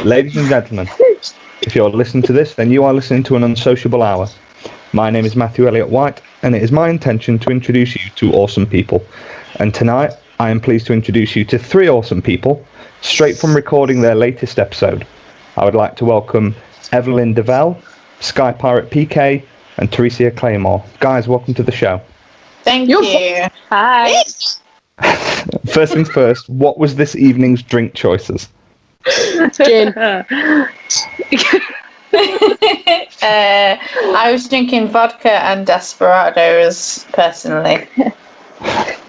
Ladies and gentlemen, if you're listening to this, then you are listening to an unsociable hour. My name is Matthew Elliott White, and it is my intention to introduce you to awesome people. And tonight, I am pleased to introduce you to 3 awesome people, straight from recording their latest episode. I would like to welcome Evelyn Develle, Skypirate PK, and Theresia Claymore. Guys, welcome to the show. Thank you. Hi. First things first, what was this evening's drink choices? Gin. I was drinking vodka and desperados, personally.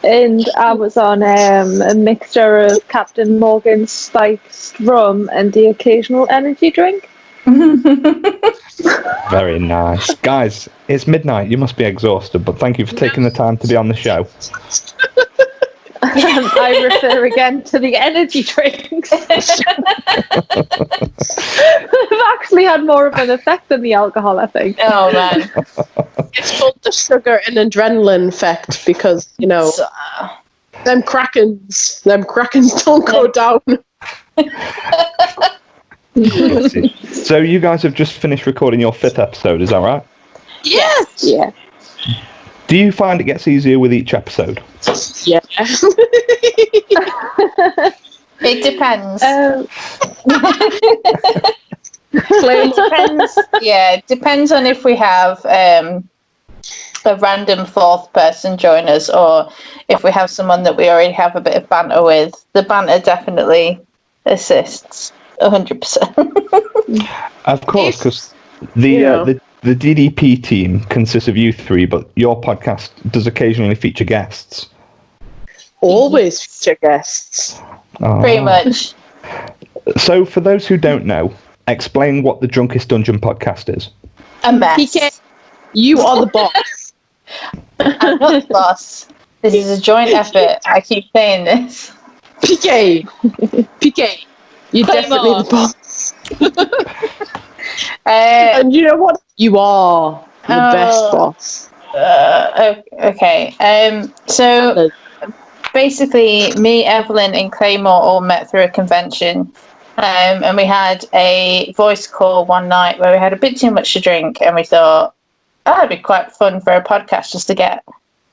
And I was on a mixture of Captain Morgan's spiced rum and the occasional energy drink. Very nice. Guys, it's midnight. You must be exhausted, but thank you for taking the time to be on the show. I refer again to the energy drinks. They've actually had more of an effect than the alcohol, I think. Oh, man. It's called the sugar and adrenaline effect because, you know, them krakens don't go down. So you guys have just finished recording your 5th episode, is that right? Yes! Yeah. Do you find it gets easier with each episode? Yeah. It depends. It depends on if we have a random 4th person join us, or if we have someone that we already have a bit of banter with. The banter definitely assists 100%. Of course, because the DDP team consists of you 3, but your podcast does occasionally feature guests. Always feature guests. Oh. Pretty much. So, for those who don't know, explain what the Drunkest Dungeon podcast is. A mess. PK, you are the boss. I'm not the boss. This is a joint effort. I keep saying this. PK, you're definitely the boss. And you know what? You are the best boss. Okay. So basically, me, Evelyn, and Claymore all met through a convention, and we had a voice call one night where we had a bit too much to drink, and we thought, it'd be quite fun for a podcast just to get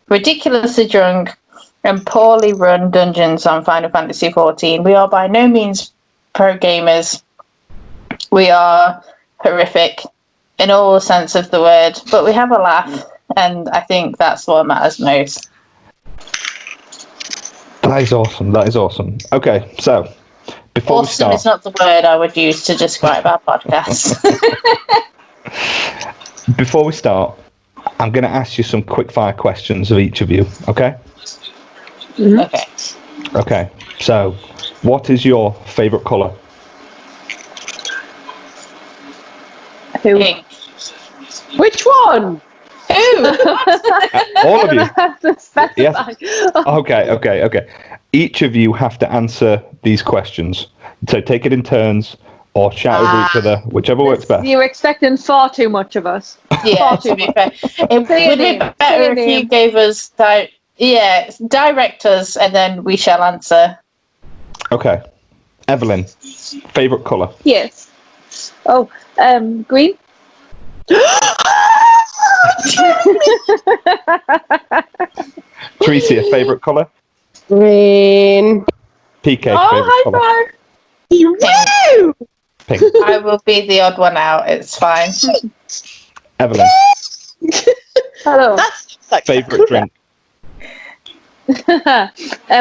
ridiculously drunk and poorly run dungeons on Final Fantasy XIV. We are by no means pro gamers. We are horrific in all sense of the word, but we have a laugh, and I think that's what matters most. That is awesome. Okay, so before we start, awesome is not the word I would use to describe our podcast. Before we start, I'm going to ask you some quick fire questions of each of you, okay? Mm-hmm. Okay, so what is your favourite colour? Pink. Which one? Who? All of you. Have to specify. Yes. Okay. Each of you have to answer these questions. So take it in turns or shout over each other, whichever works best. You're expecting far too much of us. Yeah, to be fair. It would be better if you gave us direct us, and then we shall answer. Okay. Evelyn, favourite colour? Yes. Oh, green. Theresia, favourite colour? Green. PK, favourite colour? Woo! Pink. I will be the odd one out. It's fine. Evelyn, Hello. favourite drink?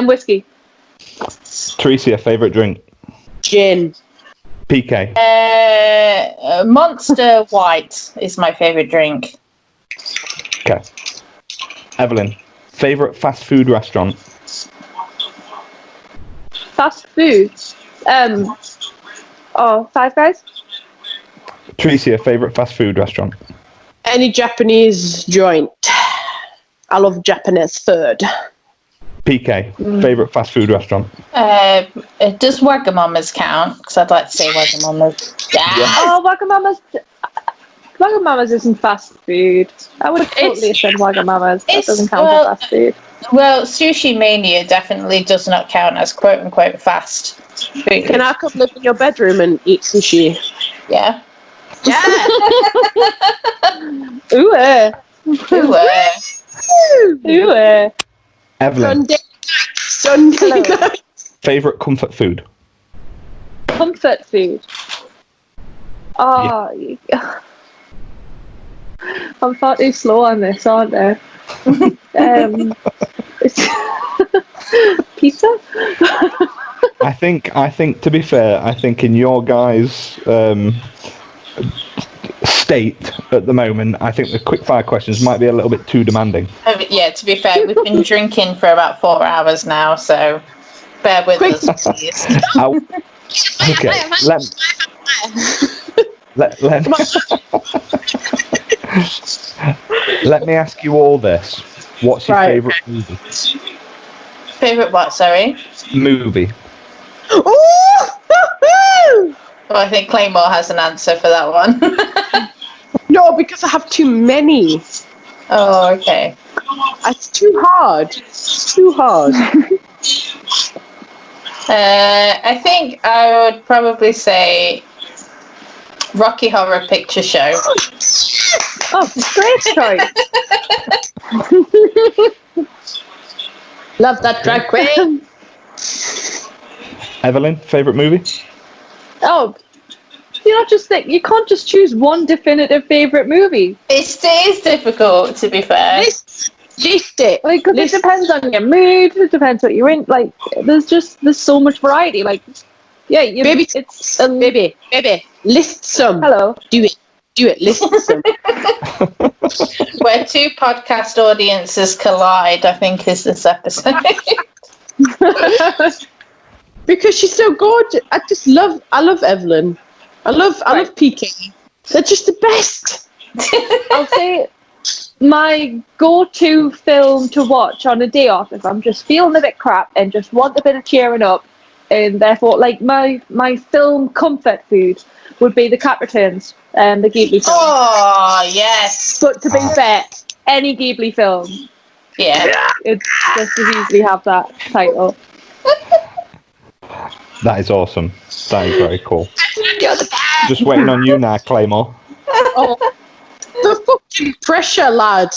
Whiskey. Theresia, favourite drink? Gin. PK. Monster White is my favourite drink. Okay. Evelyn, favourite fast food restaurant? Fast food. Five Guys. Theresia, favourite fast food restaurant? Any Japanese joint. I love Japanese food. PK, favourite fast food restaurant? Does Wagamama's count? Because I'd like to say Wagamama's. Yeah. Oh, Wagamama's isn't fast food. I would have totally said Wagamama's. That doesn't count as fast food. Well, Sushi Mania definitely does not count as quote-unquote fast. Food. Can I come live in your bedroom and eat sushi? Yeah. Yeah. Ooh, Ooh, ooh. Evelyn, Sunday Hello. night. favourite comfort food? Comfort food. Oh, I'm far too slow on this, aren't I? Pizza? I think, to be fair, I think in your guys' state at the moment, I think the quickfire questions might be a little bit too demanding. Yeah, to be fair, we've been drinking for about 4 hours now, so bear with us, please. Okay, let me ask you all this. What's your favourite movie? Favourite what, sorry? Movie. Ooh! Well, I think Claymore has an answer for that one. No, because I have too many. Oh, okay. It's too hard. It's too hard. I think I would probably say Rocky Horror Picture Show. Oh, great choice. Love that drag queen. Evelyn, favourite movie? Oh, you can't just choose one definitive favourite movie. It is difficult, to be fair. List it. Like, because it depends on your mood. It depends what you're in. Like, there's so much variety. Like, yeah, Baby, it's baby, list some. Hello. Do it. List some. Where two podcast audiences collide, I think, is this episode. Because she's so gorgeous. I love Evelyn. I love PK. They're just the best. I'll say my go-to film to watch on a day off if I'm just feeling a bit crap and just want a bit of cheering up, and therefore, like, my film comfort food would be The Cat Returns, the Ghibli film. Oh, yes. But to be fair, any Ghibli film, Yeah. it's just as easily have that title. That is awesome. That is very cool. You're the best. Just waiting on you now, Claymore. Oh, the fucking pressure, lad.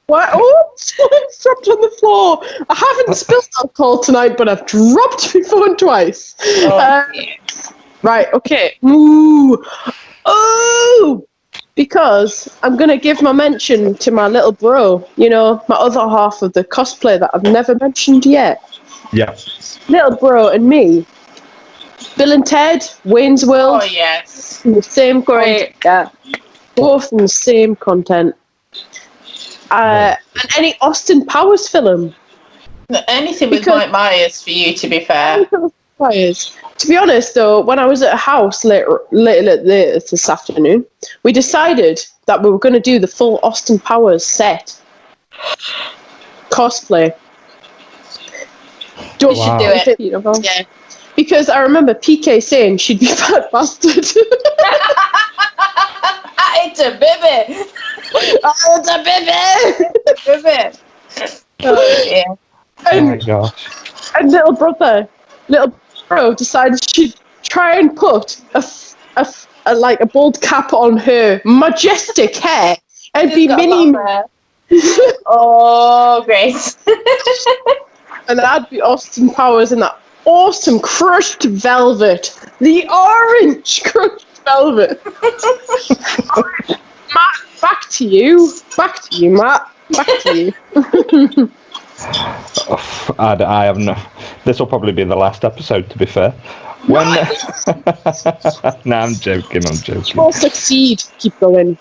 What? Oh, someone's dropped on the floor. I haven't spilled alcohol tonight, but I've dropped my phone twice. Right, okay. Ooh. Oh! Because I'm going to give my mention to my little bro, my other half of the cosplay that I've never mentioned yet. Yeah. Little bro and me. Bill and Ted, Wayne's World. Oh, yes. The same Great. content. Yeah. Both in the same content. And any Austin Powers film. Anything with Mike Myers for you, to be fair. To be honest, though, when I was at a house later this afternoon, we decided that we were going to do the full Austin Powers set. Cosplay. You should do it. Beautiful. Yeah. Because I remember PK saying she'd be fat bastard. It's a baby. Oh, it's a baby! It's a baby. Oh, yeah. Oh my gosh. And little bro decided she'd try and put a bald cap on her majestic hair and be mini. Oh, great. And I'd be Austin Powers in that awesome crushed velvet. The orange crushed velvet. Matt, back to you, Matt. Back to you. I have no. This will probably be the last episode, to be fair. When? No, I'm joking. We'll succeed. Keep going.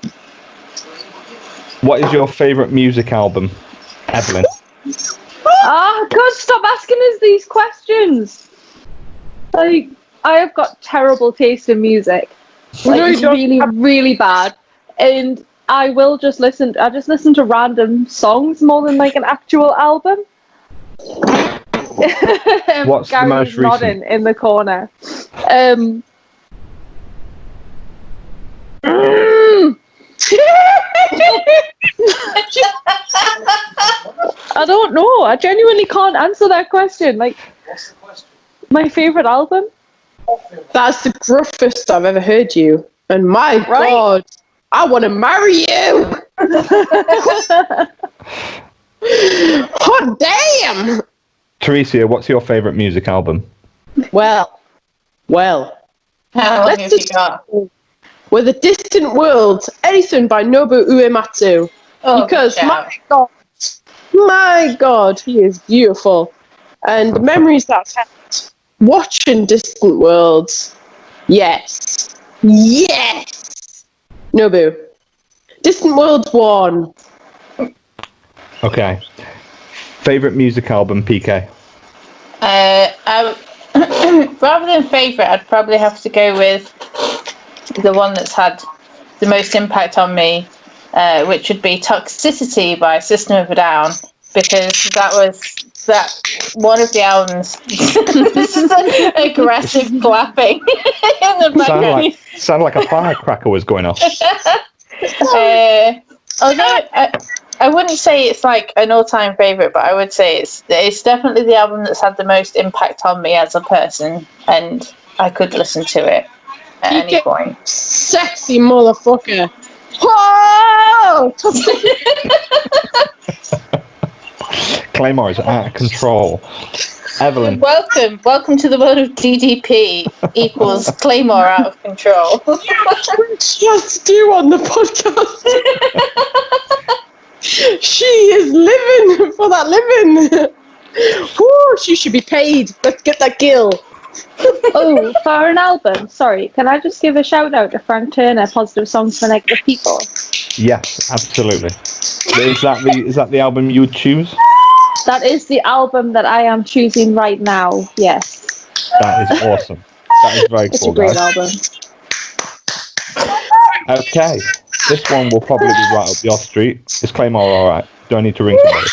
What is your favourite music album, Evelyn? God, stop asking us these questions. Like, I have got terrible taste in music. Like, it's really, really bad. And I just listen to random songs more than like an actual album. What's the most recent? Nodding in the corner. I don't know. I genuinely can't answer that question. Like, What's the question? my favourite album? That's the gruffest I've ever heard you. And my Right? God, I want to marry you. Hot damn. Theresia, what's your favourite music album? Well. How long Let's have you just- got? With a Distant World, anything by Nobu Uematsu. Oh, Because good shout. my God, he is beautiful. And the memories that I've had watching Distant Worlds. Yes. Nobu. Distant Worlds 1. Okay. Favourite music album, PK? Rather than favourite, I'd probably have to go with the one that's had the most impact on me, which would be Toxicity by System of a Down, because that was one of the albums. This is aggressive clapping in the background. Sound like a firecracker was going off. Although I wouldn't say it's like an all-time favourite, but I would say it's definitely the album that's had the most impact on me as a person, and I could listen to it at any point. Sexy motherfucker. Whoa! Claymore is out of control. Evelyn. Welcome to the world of DDP equals Claymore out of control. Just do on the podcast. She is living for that living. Woo, she should be paid. Let's get that gill. Oh, for an album, sorry, can I just give a shout out to Frank Turner, Positive Songs for Negative People? Yes, absolutely. Is that the album you would choose? That is the album that I am choosing right now, yes. That is awesome. That is very It's cool, a great guys. album. Okay. This one will probably be right up your street. Is Claymore alright? Do I need to ring somebody?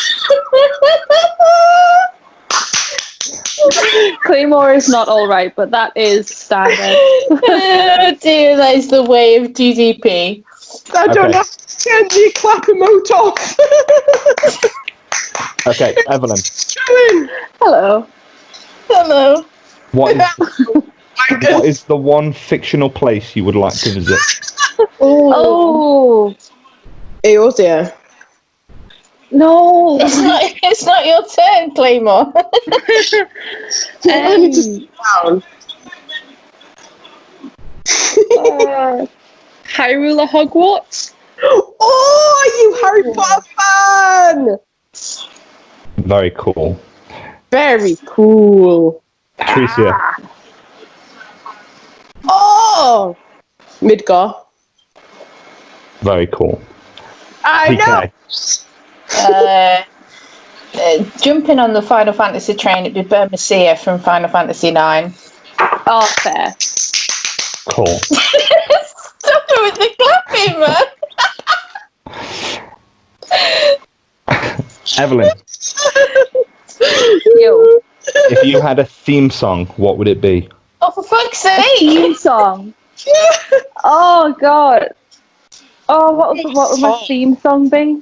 Claymore is not alright, but that is standard. Oh dear, that is the way of DDP. I don't Okay. have to turn the clap emote off. Okay, Evelyn. Hello. Hello. What is the one fictional place you would like to visit? Oh, Theresia. no. It's not your turn, Claymore. I need to sit down. Hyrule or Hogwarts? Oh, you Harry Potter fan! Very cool. Very cool. Theresia. Oh! Midgar. Very cool. I know! PK. Jumping on the Final Fantasy train, it'd be Bermesia from Final Fantasy IX. Oh, fair. Cool. Stop it with the clapping, man. Evelyn, Yo. if you had a theme song, what would it be? Oh, for fuck's sake! Theme song. Oh, God. Oh, what would my theme song be?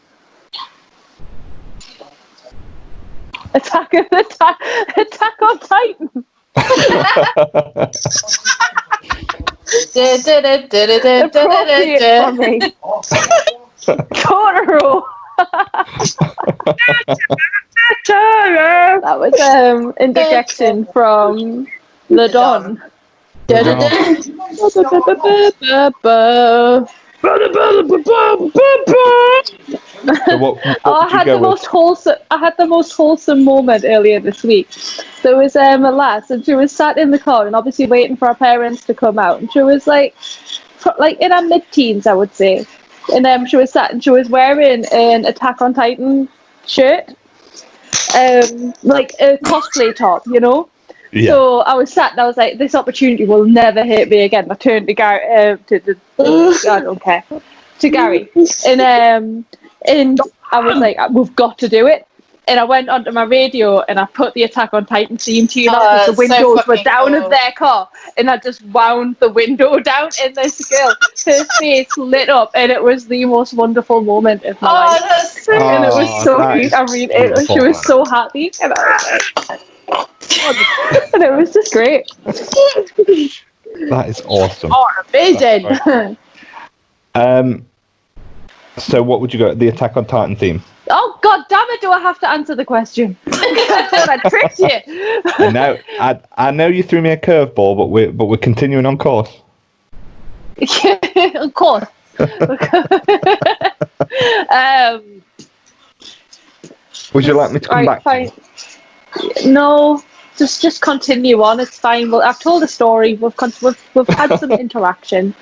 Attack on Titan. Appropriate for me. Totoro. That was interjection from the Don. So what would you go with? I had the most wholesome moment earlier this week. There was a lass, and she was sat in the car and obviously waiting for her parents to come out, and she was like in her mid-teens, I would say. And she was sat and she was wearing an Attack on Titan shirt, like a cosplay top, you know. Yeah. So I was sat and I was like, this opportunity will never hit me again. I turned to Gary, I don't care, to Gary, and I was like, we've got to do it. and I went onto my radio and I put the Attack on Titan theme tune on because the that's so windows were fucking down cool. of their car, and I just wound the window down, and this girl, her face lit up, and it was the most wonderful moment of my life. That's so And it was so that cute. is I mean, she was so happy, and I was like, and it was just great. That is awesome. Oh, amazing. So what would you go? The Attack on Titan theme. Oh God damn it! Do I have to answer the question? I thought I tricked you. No, I know you threw me a curveball, but we're continuing on course. Of course. Would you like me to come back? Fine. No, just continue on. It's fine. Well, I've told a story. We've had some interaction.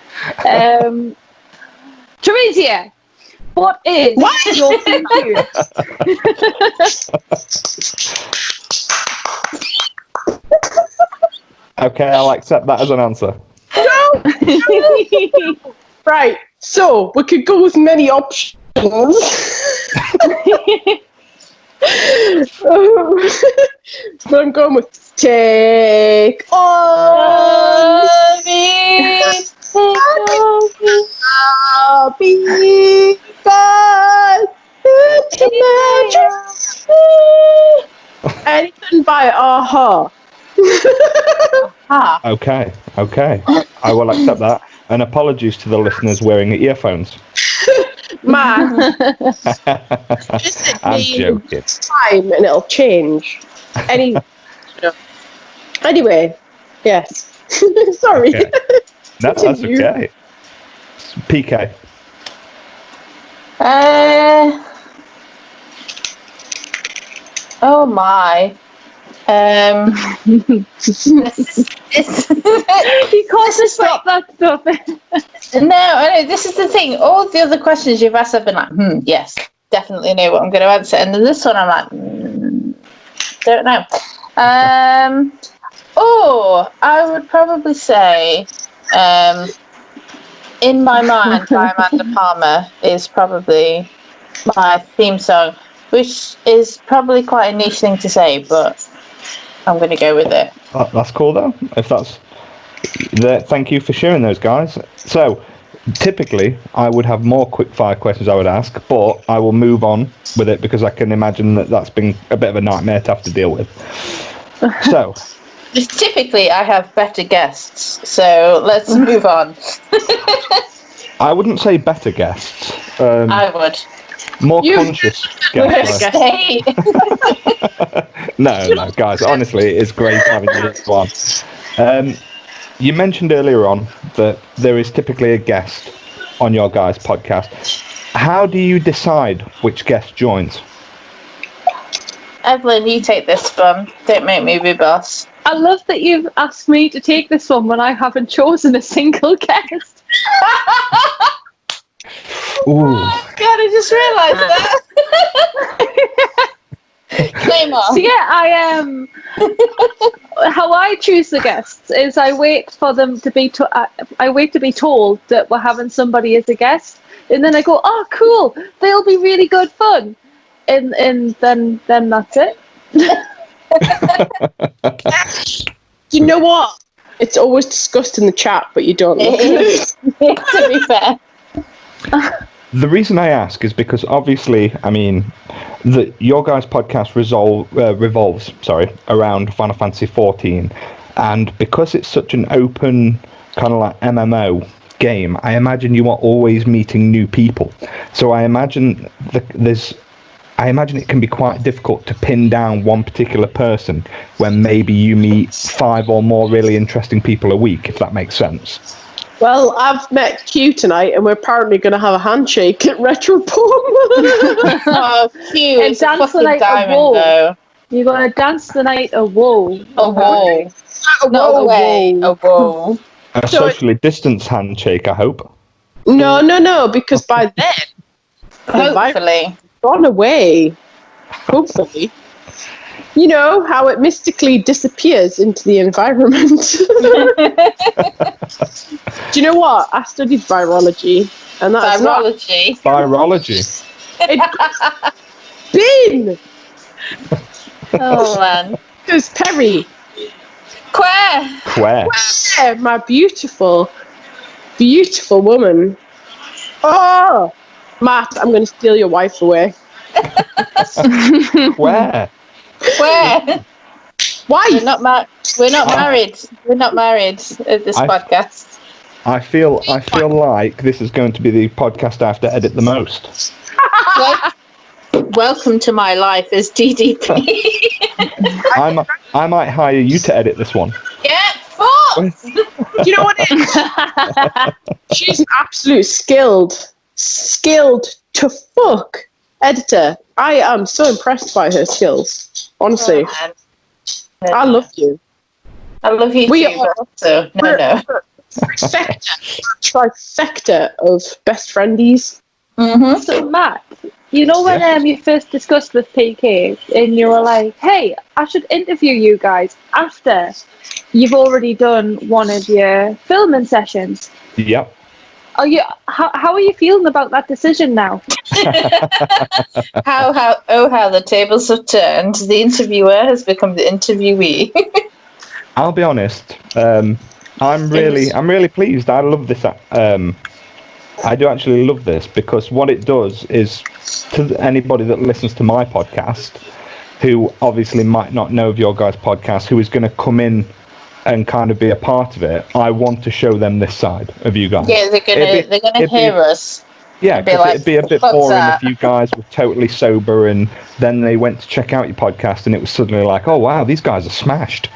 Theresia, what is your future? Okay, I'll accept that as an answer. Right, so we could go with many options. But I'm going with take on me. I'll be God. Anything by Aha. Okay. I will accept that. And apologies to the listeners wearing earphones. Man, I'm joking. time and it'll change. Anyway, yes. Sorry. Okay. No, that's okay. PK. Oh my. You can't just stop that stuff. No, I know, this is the thing. All the other questions you've asked, I've been like, yes, definitely know what I'm going to answer. And then this one, I'm like, don't know. I would probably say, In My Mind by Amanda Palmer is probably my theme song, which is probably quite a niche thing to say, but I'm going to go with it. That's cool, though. If that's... Thank you for sharing those, guys. So, typically, I would have more quick-fire questions I would ask, but I will move on with it because I can imagine that that's been a bit of a nightmare to have to deal with. So... Typically, I have better guests, so let's move on. I wouldn't say better guests. I would. More conscious guests. Hey. No, guys, honestly, it's great having you on. You mentioned earlier on that there is typically a guest on your guys' podcast. How do you decide which guest joins? Evelyn, you take this one. Don't make me be boss. I love that you've asked me to take this one when I haven't chosen a single guest. Ooh. Oh God, I just realised that. Claymore. So yeah, how I choose the guests is I wait for them to be I wait to be told that we're having somebody as a guest, and then I go, oh cool, they'll be really good fun, and then that's it. You know what? It's always discussed in the chat, but you don't look at it. To be fair. The reason I ask is because obviously, I mean, your guys' podcast revolves around Final Fantasy XIV, and because it's such an open kind of like MMO game, I imagine you are always meeting new people. So I imagine it can be quite difficult to pin down one particular person when maybe you meet 5 or more really interesting people a week, if that makes sense. Well, I've met Q tonight, and we're apparently going to have a handshake at Retropom. Oh, Q is a fucking diamond, though. You're going to dance the night a whoa. A whoa. Not a way. A whoa. A socially distanced handshake, I hope. No, because by then, hopefully, gone away. Hopefully. You know how it mystically disappears into the environment. Do you know what? I studied virology, and that's virology. Virology. It's been Oh man. Because Perry. Queer. Yeah, my beautiful, beautiful woman. Oh, Matt, I'm going to steal your wife away. Where? Queer. Why? We're not married. We're not married at this podcast. I feel like this is going to be the podcast I have to edit the most. Welcome to my life as DDP. I might hire you to edit this one. Yeah, fuck! You know what it is? She's an absolute skilled to fuck editor. I am so impressed by her skills. Honestly. I love you. I love you too, but also, no. Trifecta of best friendies. Mm-hmm. So, Matt, you know when you first discussed with PK and you were like, hey, I should interview you guys after you've already done one of your filming sessions. Yep. How are you feeling about that decision now? How the tables have turned. The interviewer has become the interviewee. I'll be honest. I'm really pleased. I love this. I do actually love this because what it does is, to anybody that listens to my podcast, who obviously might not know of your guys' podcast, who is going to come in and kind of be a part of it, I want to show them this side of you guys. Yeah, they're gonna hear us. Yeah, because it'd be a bit boring that? if you guys were totally sober and then they went to check out your podcast and it was suddenly like, oh wow, these guys are smashed.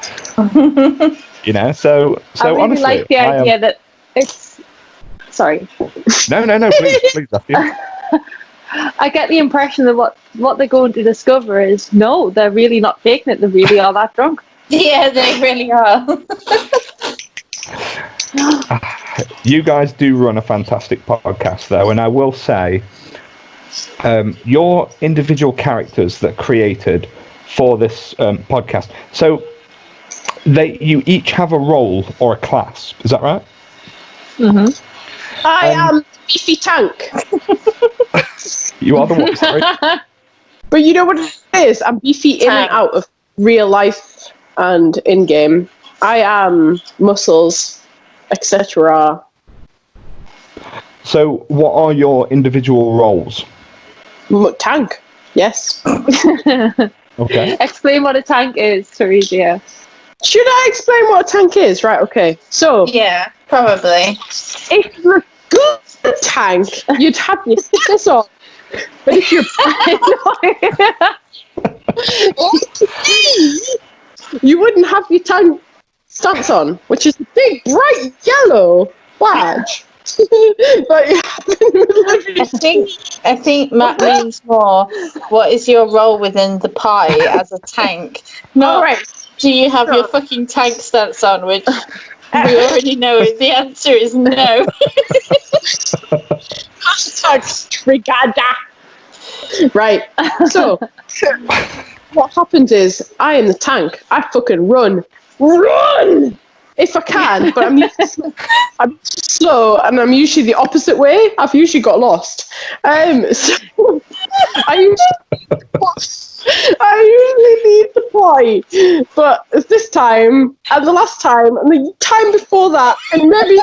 You know, so I really honestly, like the idea that it's. Sorry. No, please, Matthew. I get the impression that what they're going to discover is no, they're really not faking it. They really are that drunk. Yeah, they really are. You guys do run a fantastic podcast, though, and I will say, your individual characters that created for this podcast. So, you each have a role or a class. Is that right? Mm-hmm. I am Beefy Tank. You are the one. Sorry. But you know what it is? I'm beefy in and out of real life and in game. I am muscles, etc. So, what are your individual roles? Tank, yes. Okay. Explain what a tank is, Theresia. Should I explain what a tank is? Right, okay. So, Yeah, probably. if you're a good tank, you'd have your fitness on. But if you're you wouldn't have your tank stance on, which is a big, bright yellow badge. But I think Matt means more. What is your role within the pie as a tank? Not right. do you have your fucking tank stance on, which we already know the answer is no. Brigada. Right. So what happens is I am the tank. I fucking run if I can, but I'm slow and I'm usually the opposite way. I've usually got lost. So I usually lead the point, but this time and the last time and the time before that and maybe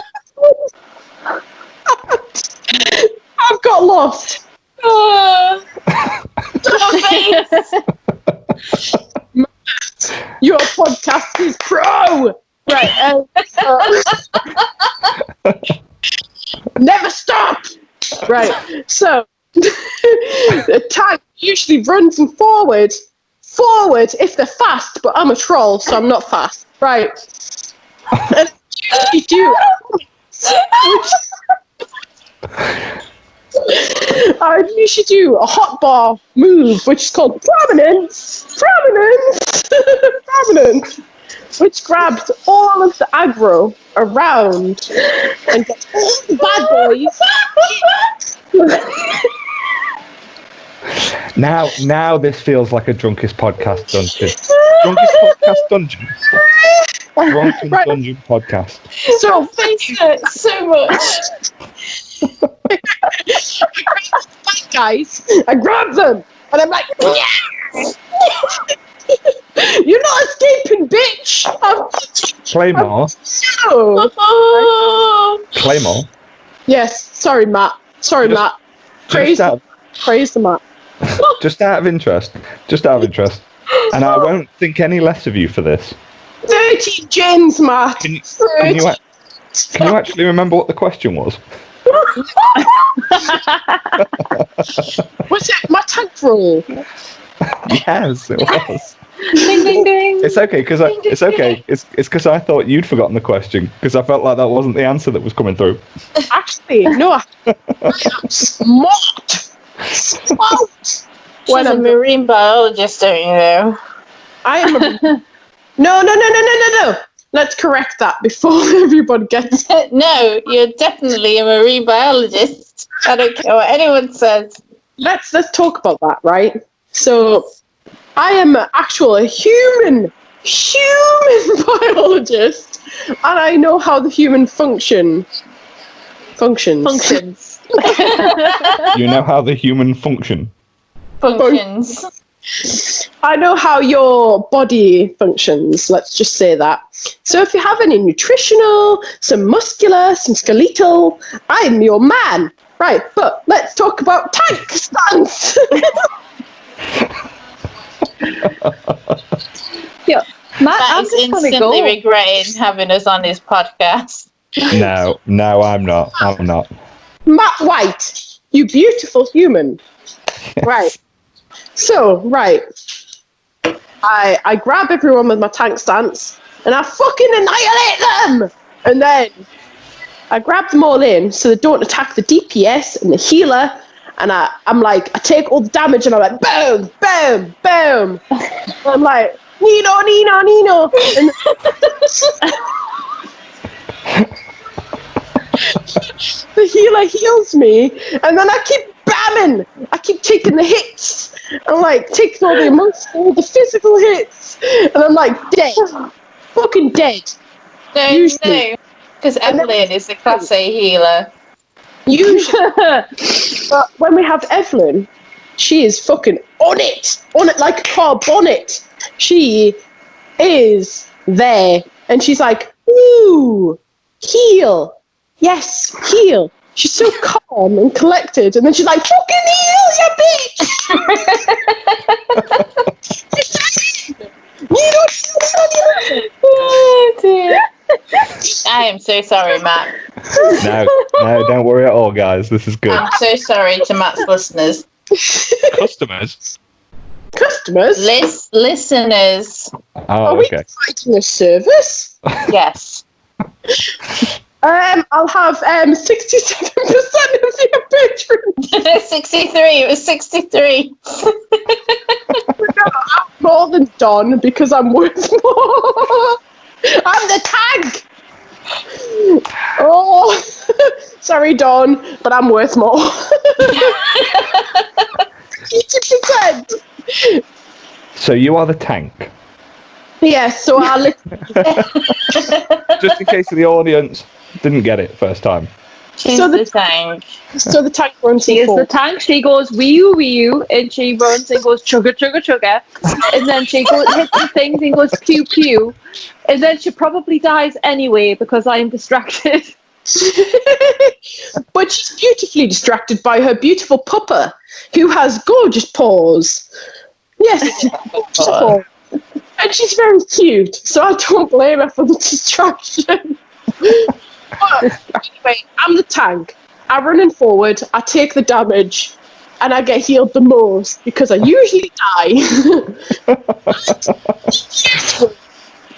I've got lost. Your podcast is pro. Right. Never stop. Right. So the tank usually runs them forward if they're fast, but I'm a troll, so I'm not fast. Right. And you do. I usually do a hotbar move, which is called prominence, which grabs all of the aggro around and gets all the bad boys. Now this feels like a Drunkest podcast dungeon. Drunkest podcast dungeon. Drunken Dungeon podcast. So thanks so much. Guys, I grab them and I'm like, yes! You're not escaping, bitch! Claymore. Oh. Claymore. Yes, sorry, Matt. Sorry, Just- Matt. Praise the Matt. Just out of interest. And I won't think any less of you for this. 30 gens, Matt. Can you actually remember what the question was? Was it my tank roll? Yes, it was. Ding ding ding. It's okay because It's because I thought you'd forgotten the question because I felt like that wasn't the answer that was coming through. Actually, no. I am smart. She's a marine biologist, don't you know? I am a... No. Let's correct that before everybody gets it. No, you're definitely a marine biologist. I don't care what anyone says. Let's talk about that, right? So, I am actually a human biologist, and I know how the human functions. You know how the human functions. I know how your body functions, let's just say that. So if you have any nutritional, some muscular, some skeletal, I'm your man. Right, but let's talk about tank stance. Yeah, Matt, That I'm is just gonna instantly go. regretting having us on his podcast. No, I'm not. Matt White, you beautiful human. Right. So, I grab everyone with my tank stance and I fucking annihilate them! And then I grab them all in so they don't attack the DPS and the healer. And I'm like, I take all the damage and I'm like, boom, boom, boom. And I'm like, Nino. And the healer heals me, and then I keep bamming. I keep taking the hits. I'm like taking all the emotional, the physical hits, and I'm like dead, fucking dead. No, Usually. because Evelyn is the class A healer. Usually, but when we have Evelyn, she is fucking on it like a car bonnet. She is there, and she's like, ooh, heal. Yes, heal. She's so calm and collected, and then she's like, fucking heal, you bitch! Oh, dear. I am so sorry, Matt. No, don't worry at all, guys. This is good. I'm so sorry to Matt's listeners. Customers? Listeners. Oh, Are we okay. providing a service? Yes. I'll have 67% of your patrons. 63. It was 63. More than Don because I'm worth more. I'm the tank. Oh, sorry, Don, but I'm worth more. 80%. So you are the tank. Yes, so I'll Just in case the audience didn't get it first time. She's So the tank. So the tank runs She is C4. the tank. She goes wee you, and she runs and goes chugga chugga chugga, and then she goes hits the things and goes pew pew, and then she probably dies anyway because I am distracted. But she's beautifully distracted by her beautiful pupper, who has gorgeous paws. Yes, gorgeous paws. And she's very cute, so I don't blame her for the distraction. But anyway, I'm the tank. I run in forward, I take the damage, and I get healed the most because I usually die.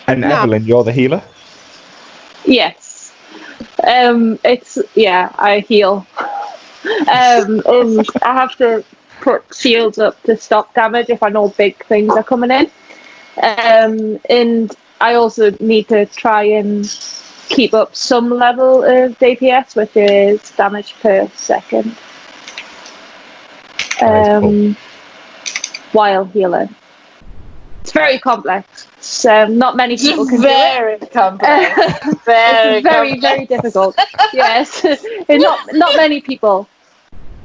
And No. Evelyn, you're the healer? Yes. I heal. And I have to put shields up to stop damage if I know big things are coming in. And I also need to try and keep up some level of DPS, which is damage per second. Cool. While healing. It's very complex. Not many people can do it. Very complex. Very, Very, very difficult. Yes. And not many people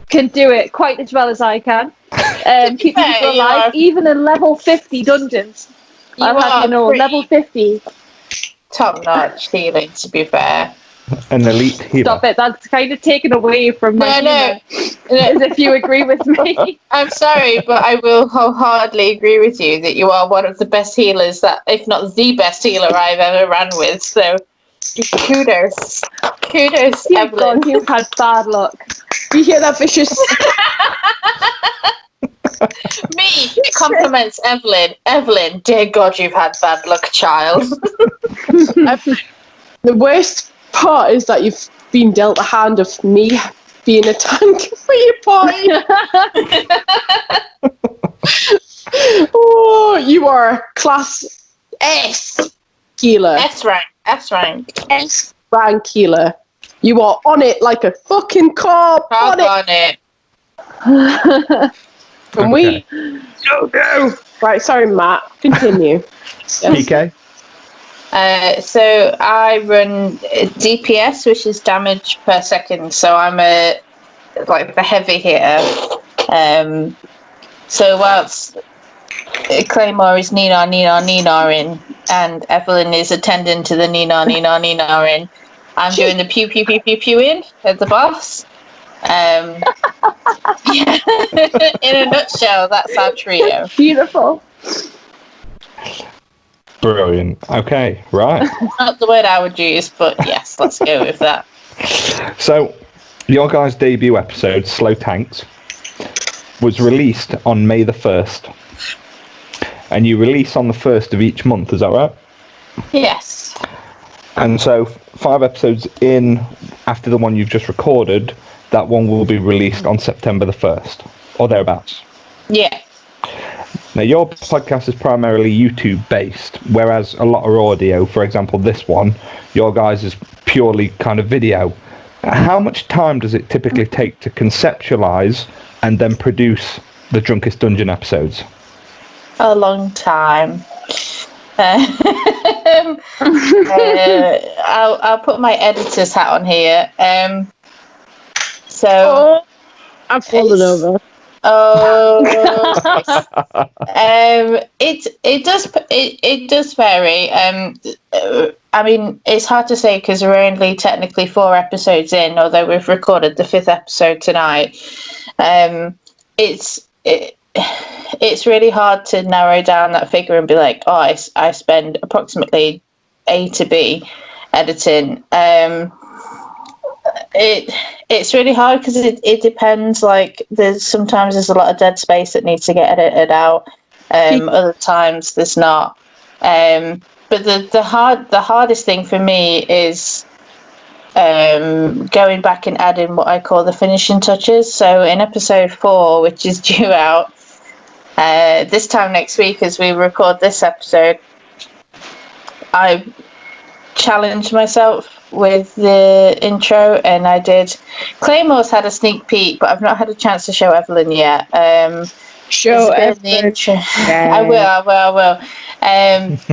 can do it quite as well as I can. keeping people alive, even in level 50 dungeons. I've had, level 50. Top-notch healing, to be fair. An elite healer. Stop it, that's kind of taken away from my No. As if you agree with me. I'm sorry, but I will wholeheartedly agree with you that you are one of the best healers, if not the best healer I've ever ran with, so kudos. Kudos, Dear Evelyn. God, you've had bad luck. You hear that, Vicious? Me compliments Evelyn. Evelyn, dear God, you've had bad luck, child. The worst part is that you've been dealt a hand of me being a tank for your party. Oh, you are class S healer. S rank. S rank healer. You are on it like a fucking cob. On it. Can we? No. Right, sorry, Matt. Continue. PK? So I run DPS, which is damage per second. So I'm the heavy hitter. So whilst Claymore is Nina-ing, and Evelyn is attending to the Nina-ing, I'm doing the pew-in at the boss. Yeah. In a nutshell, that's our trio. Beautiful. Brilliant. Okay, right. Not the word I would use, but yes, let's go with that. So, your guys' debut episode, Slow Tanks, was released on May the 1st. And you release on the 1st of each month, is that right? Yes. And so, 5 episodes in after the one you've just recorded, that one will be released on September the 1st, or thereabouts. Yeah. Now, your podcast is primarily YouTube-based, whereas a lot of audio, for example, this one, your guys is purely kind of video. How much time does it typically take to conceptualize and then produce the Drunkest Dungeon episodes? A long time. I'll put my editor's hat on here. I've fallen over. It does vary. I mean, it's hard to say because we're only technically 4 episodes in, although we've recorded the 5th episode tonight. It's really hard to narrow down that figure and be like, oh, I spend approximately A to B editing. It's really hard because it depends. Like, sometimes there's a lot of dead space that needs to get edited out. Other times there's not. But the hardest thing for me is going back and adding what I call the finishing touches. So in episode 4, which is due out this time next week as we record this episode, I challenged myself with the intro, and I did. Claymore's had a sneak peek, but I've not had a chance to show Evelyn yet. Show Evelyn. I will.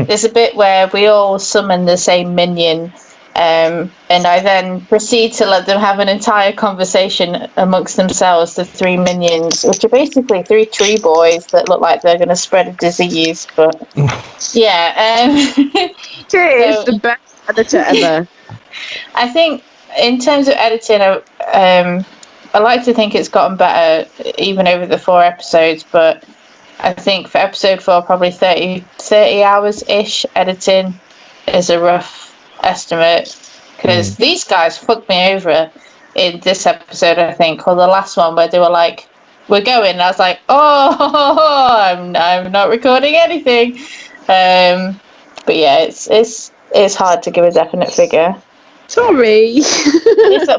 There's a bit where we all summon the same minion, and I then proceed to let them have an entire conversation amongst themselves, the 3 minions, which are basically 3 tree boys that look like they're going to spread a disease. But yeah, She is the best editor ever. I think in terms of editing, I like to think it's gotten better even over the 4 episodes, but I think for episode 4, probably 30 hours-ish editing is a rough estimate, because these guys fucked me over in this episode, I think, or the last one where they were like, we're going, and I was like, I'm not recording anything. But yeah, it's hard to give a definite figure. Sorry.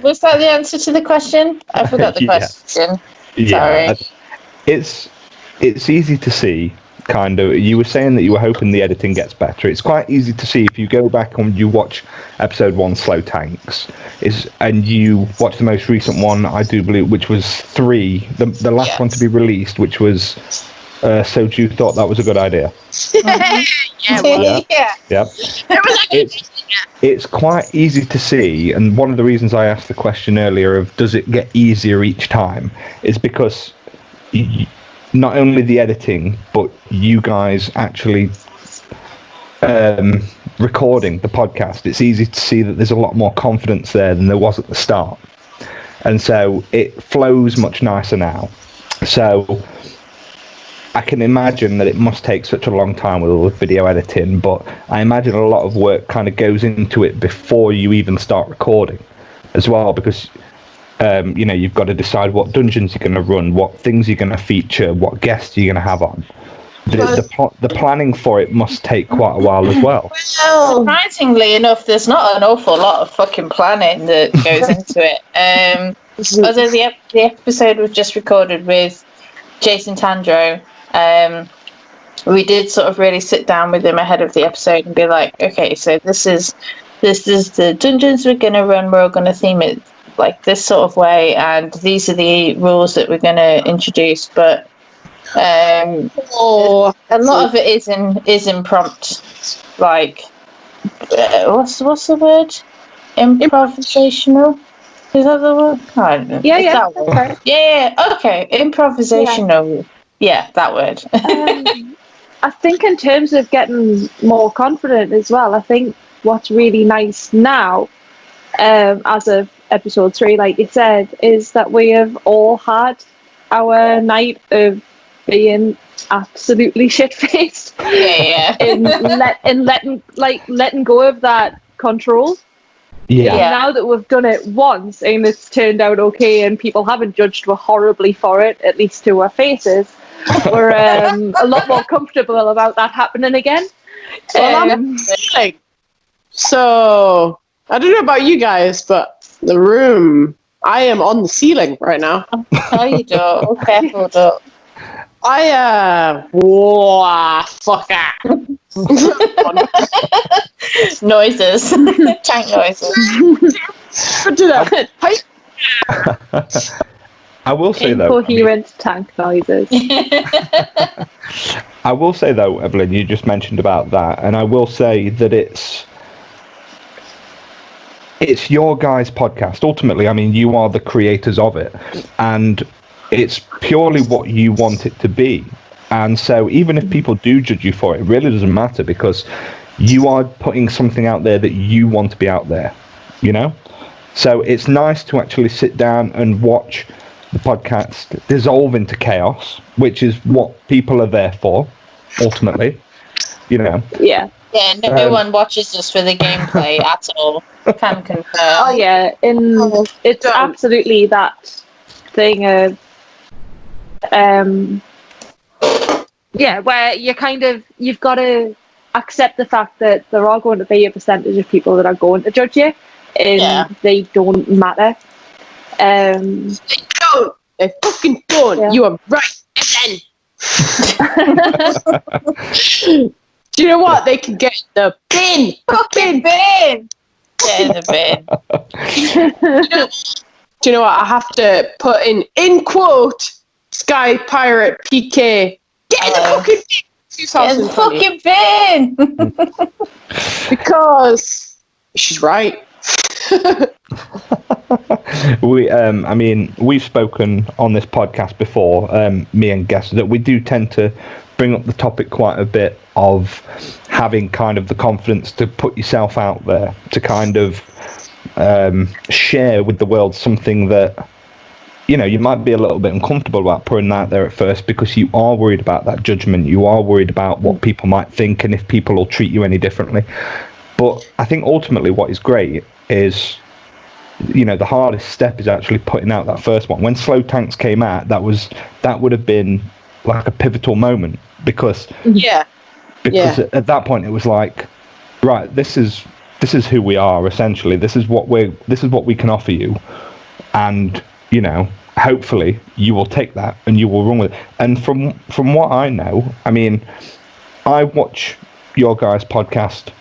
Was that the answer to the question? I forgot the question. Yeah. Sorry. It's easy to see, kind of. You were saying that you were hoping the editing gets better. It's quite easy to see if you go back and you watch episode 1, Slow Tanks, and you watch the most recent one, I do believe, which was 3, the last one to be released, which was So Ju thought that was a good idea. Yeah. It's quite easy to see, and one of the reasons I asked the question earlier of does it get easier each time is because not only the editing, but you guys actually recording the podcast, it's easy to see that there's a lot more confidence there than there was at the start. And so it flows much nicer now. So I can imagine that it must take such a long time with all the video editing, but I imagine a lot of work kind of goes into it before you even start recording as well, because you know, you've got to decide what dungeons you're going to run, what things you're going to feature, what guests you're going to have on. The planning for it must take quite a while as well. Well, surprisingly enough, there's not an awful lot of fucking planning that goes into it. Although the episode was just recorded with Jason Tandro, we did sort of really sit down with him ahead of the episode and be like, okay, so this is the dungeons we're going to run. We're going to theme it like this sort of way, and these are the rules that we're going to introduce. But a lot of it is impromptu, like what's the word? Improvisational? Is that the word? I don't know. Yeah, That word. okay. Yeah, okay. Improvisational. Yeah, that word. I think in terms of getting more confident as well, I think what's really nice now, as of episode 3, like you said, is that we have all had our night of being absolutely shit-faced. Yeah. in letting go of that control. Yeah. And now that we've done it once and it's turned out okay and people haven't judged us horribly for it, at least to our faces, we're a lot more comfortable about that happening again. So, I don't know about you guys, but the room, I am on the ceiling right now. Oh, you do. Oh, careful, do. Noises. Tank noises. I will say though, Incoherent tank noises. I will say though, Evelyn, you just mentioned about that, and I will say that it's your guys' podcast. Ultimately, I mean, you are the creators of it, and it's purely what you want it to be. And so even if people do judge you for it, it really doesn't matter, because you are putting something out there that you want to be out there, you know? So it's nice to actually sit down and watch the podcast dissolve into chaos, which is what people are there for, ultimately, you know? Yeah. Yeah, no one watches us for the gameplay at all. Can confirm. Oh yeah, it's absolutely that thing of where you've got to accept the fact that there are going to be a percentage of people that are going to judge you, and they don't matter. They don't. They fucking don't. Yeah. You are right, Evelyn. Do you know what? They can get in the bin. Fucking bin. Get in the bin. Do you know what? I have to put in quote, Skypirate PK. Get in the fucking bin. 2020. Get in the fucking bin. Because she's right. I mean, we've spoken on this podcast before, me and guests, that we do tend to bring up the topic quite a bit of having kind of the confidence to put yourself out there, to kind of share with the world something that, you know, you might be a little bit uncomfortable about putting out there at first, because you are worried about that judgment, you are worried about what people might think and if people will treat you any differently. But I think ultimately what is great is, you know, the hardest step is actually putting out that first one. When Slow Tanks came out, that would have been like a pivotal moment, because at that point it was like, right, this is who we are essentially. This is what we can offer you, and you know, hopefully you will take that and you will run with it. And from what I know, I mean, I watch your guys' podcast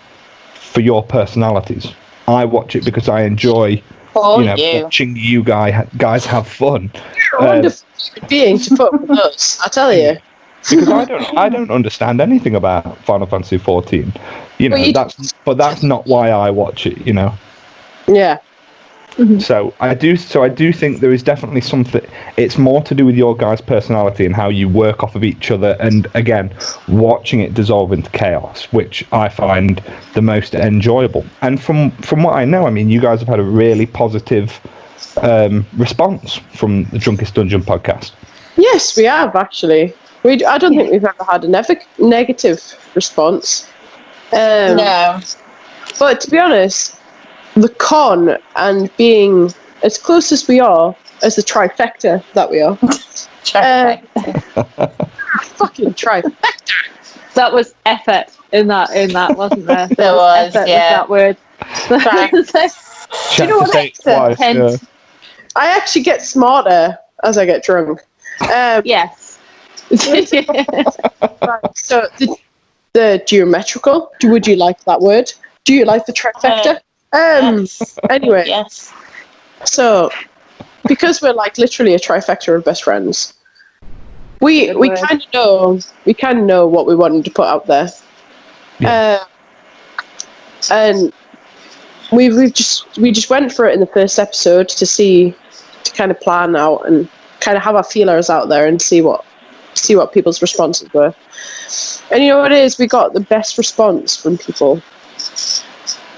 for your personalities. I watch it because I enjoy watching you guys have fun. You're a wonderful being to put with us, I tell you. Because I don't understand anything about Final Fantasy XIV. You know, that's not why I watch it, you know. Yeah. So I do think there is definitely something. It's more to do with your guys' personality and how you work off of each other, and again, watching it dissolve into chaos, which I find the most enjoyable. And from what I know, I mean, you guys have had a really positive response from the Drunkest Dungeon podcast. Yes, we have actually. I don't think we've ever had a negative response. No. But to be honest, the con and being as close as we are, as the trifecta that we are. Fucking trifecta. That was effort in that, wasn't there? There was, effort yeah. With that word. Do you know what Twice, I actually get smarter as I get drunk. Yes. So the geometrical. Would you like that word? Do you like the trifecta? Yes. Anyway. Yes. So, because we're like literally a trifecta of best friends, we kind of know what we wanted to put out there. Yeah. And we just went for it in the first episode to kind of plan out and kind of have our feelers out there and see what people's responses were. And you know what it is? We got the best response from people,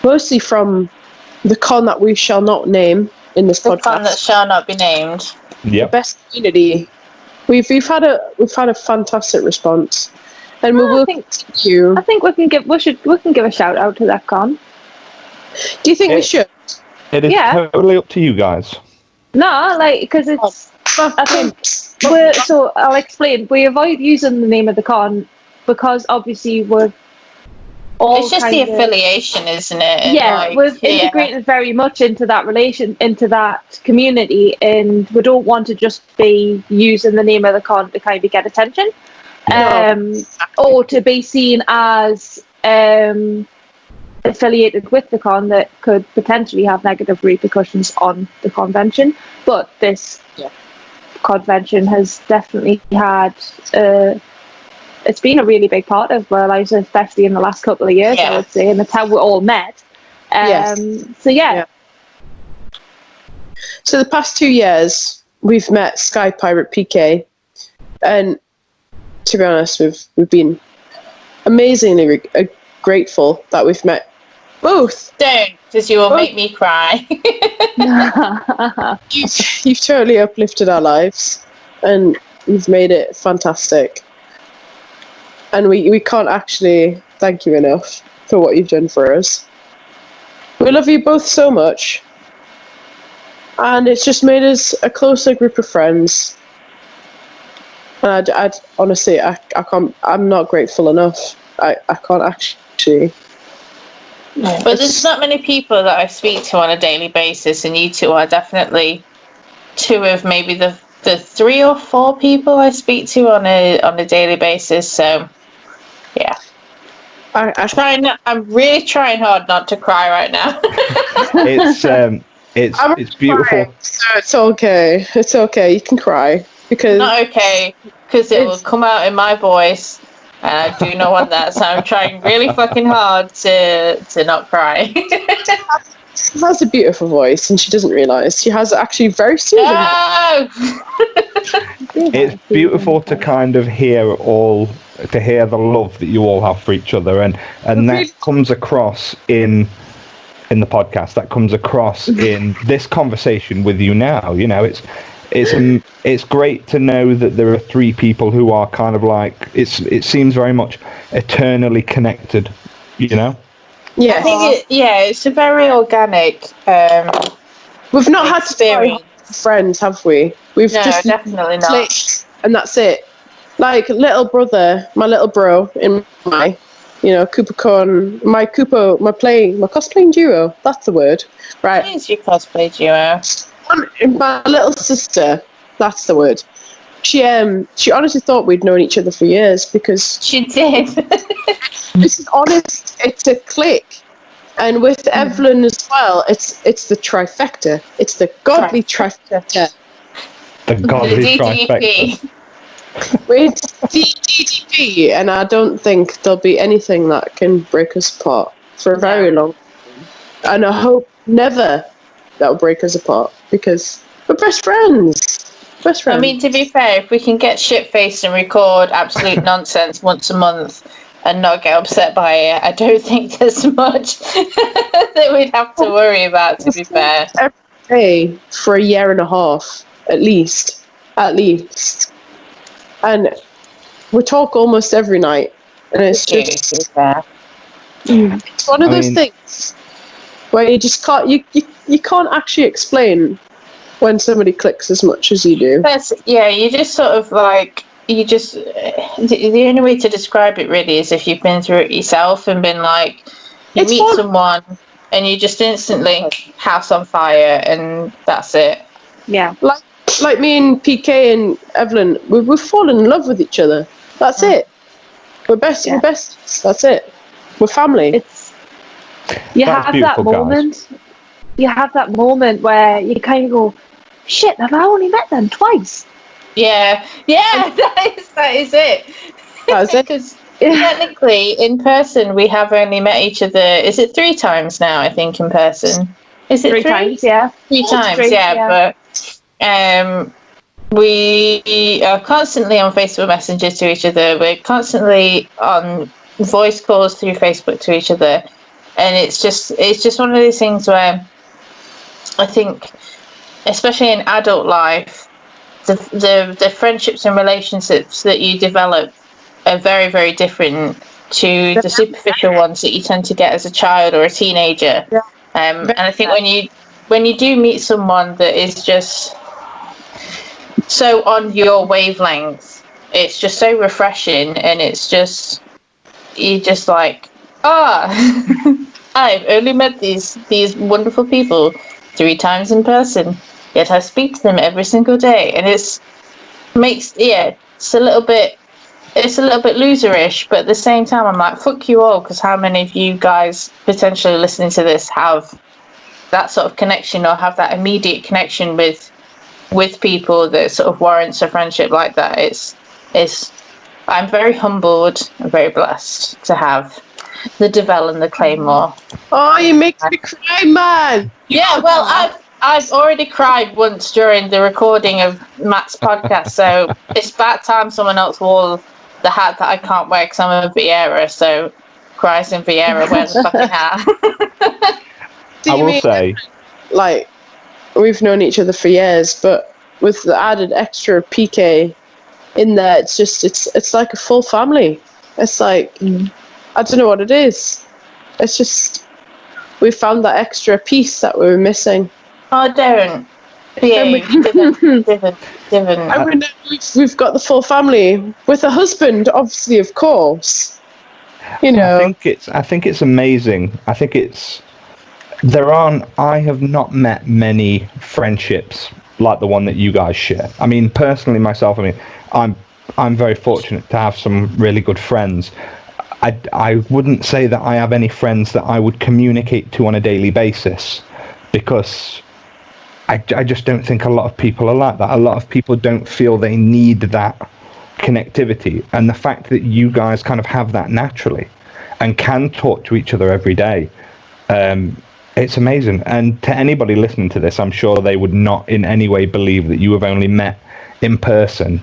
mostly from the con that we shall not name in this podcast. The con that shall not be named. Yeah. The best community. We've had a fantastic response, and we will continue. I think we can give a shout out to that con. Do you think we should? It is totally up to you guys. No, because it's. I think so. I'll explain. We avoid using the name of the con because obviously we're all. It's just the affiliation, isn't it? Yeah, we've integrated very much into that community, and we don't want to just be using the name of the con to kind of get attention, or to be seen as affiliated with the con that could potentially have negative repercussions on the convention. But this convention has definitely had it's been a really big part of our lives, especially in the last couple of years, I would say, and that's how we all met. So the past 2 years we've met Skypirate PK, and to be honest, we've been amazingly grateful that we've met both. Don't, because you will make me cry. You've totally uplifted our lives, and you've made it fantastic. And we can't actually thank you enough for what you've done for us. We love you both so much, and it's just made us a closer group of friends. And I'd honestly, I can't. I'm not grateful enough. I can't actually. But there's not many people that I speak to on a daily basis, and you two are definitely two of maybe the 3 or 4 people I speak to on a daily basis. So, yeah. I'm really trying hard not to cry right now. It's beautiful. Crying, so it's okay. It's okay. You can cry because not okay because it will come out in my voice. And I do not want that, so I'm trying really fucking hard to not cry. She has a beautiful voice, and she doesn't realise she has actually very soothing. No! It's beautiful to kind of hear the love that you all have for each other, and that comes across in the podcast. That comes across in this conversation with you now. You know, it's great to know that there are 3 people who are kind of like it seems very much eternally connected, you know. Yeah, I think it's a very organic. We've not had to be friends, have we? We've just definitely not. Clicked, and that's it. Like little brother, my little bro in my, CooperCon, my cosplaying duo. That's the word, right? What is your cosplay duo? My little sister, that's the word. She honestly thought we'd known each other for years because she did. This is honest. It's a clique, and with Evelyn as well. It's the trifecta. It's the godly trifecta. The godly trifecta. It's the DDP, and I don't think there'll be anything that can break us apart for a very long time. And I hope never that'll break us apart because we're best friends. Best friends. I mean, to be fair, if we can get shit-faced and record absolute nonsense once a month and not get upset by it, I don't think there's much that we'd have to worry about, to be fair. Every day for a year and a half, at least. And we talk almost every night. And it's just... It's one of those things where you just can't... You can't actually explain when somebody clicks as much as you do. You just sort of like... the only way to describe it really is if you've been through it yourself and been like, you meet someone and you just instantly house on fire and that's it. Yeah. Like me and PK and Evelyn, we've fallen in love with each other. That's it. We're best. We're best. That's it. We're family. You have that moment. You have that moment where you kind of go, shit, have I only met them twice? Yeah, that is it. That's it. Because technically, in person, we have only met each other. Is it 3 times now? I think in person. Is it 3 times? Yeah, 3 times. But we are constantly on Facebook messages to each other. We're constantly on voice calls through Facebook to each other, and it's just one of those things where I think, especially in adult life, the friendships and relationships that you develop are very, very different to the superficial ones that you tend to get as a child or a teenager. And I think when you do meet someone that is just so on your wavelength, it's just so refreshing, and it's just you're just like, I've only met these wonderful people 3 times in person, yet I speak to them every single day, and it's a little bit loserish, but at the same time I'm like, fuck you all, because how many of you guys potentially listening to this have that sort of connection or have that immediate connection with people that sort of warrants a friendship like that? I'm very humbled and very blessed to have the Develle and the Claymore. Oh, you make me cry, man! Yeah, well, I've already cried once during the recording of Matt's podcast, so it's about time someone else wore the hat that I can't wear because I'm a Vieira, so Christ and Vieira wears the fucking hat. I will say... Like, we've known each other for years, but with the added extra PK in there, it's like a full family. It's like, I don't know what it is. It's just, we found that extra piece that we were missing. Oh, don't. Behave. Divin. I mean, we've got the full family with a husband, obviously, of course. You know. I think it's amazing. I have not met many friendships like the one that you guys share. I mean, personally, myself, I'm very fortunate to have some really good friends. I wouldn't say that I have any friends that I would communicate to on a daily basis, because I just don't think a lot of people are like that. A lot of people don't feel they need that connectivity, and the fact that you guys kind of have that naturally and can talk to each other every day, it's amazing. And to anybody listening to this, I'm sure they would not in any way believe that you have only met in person,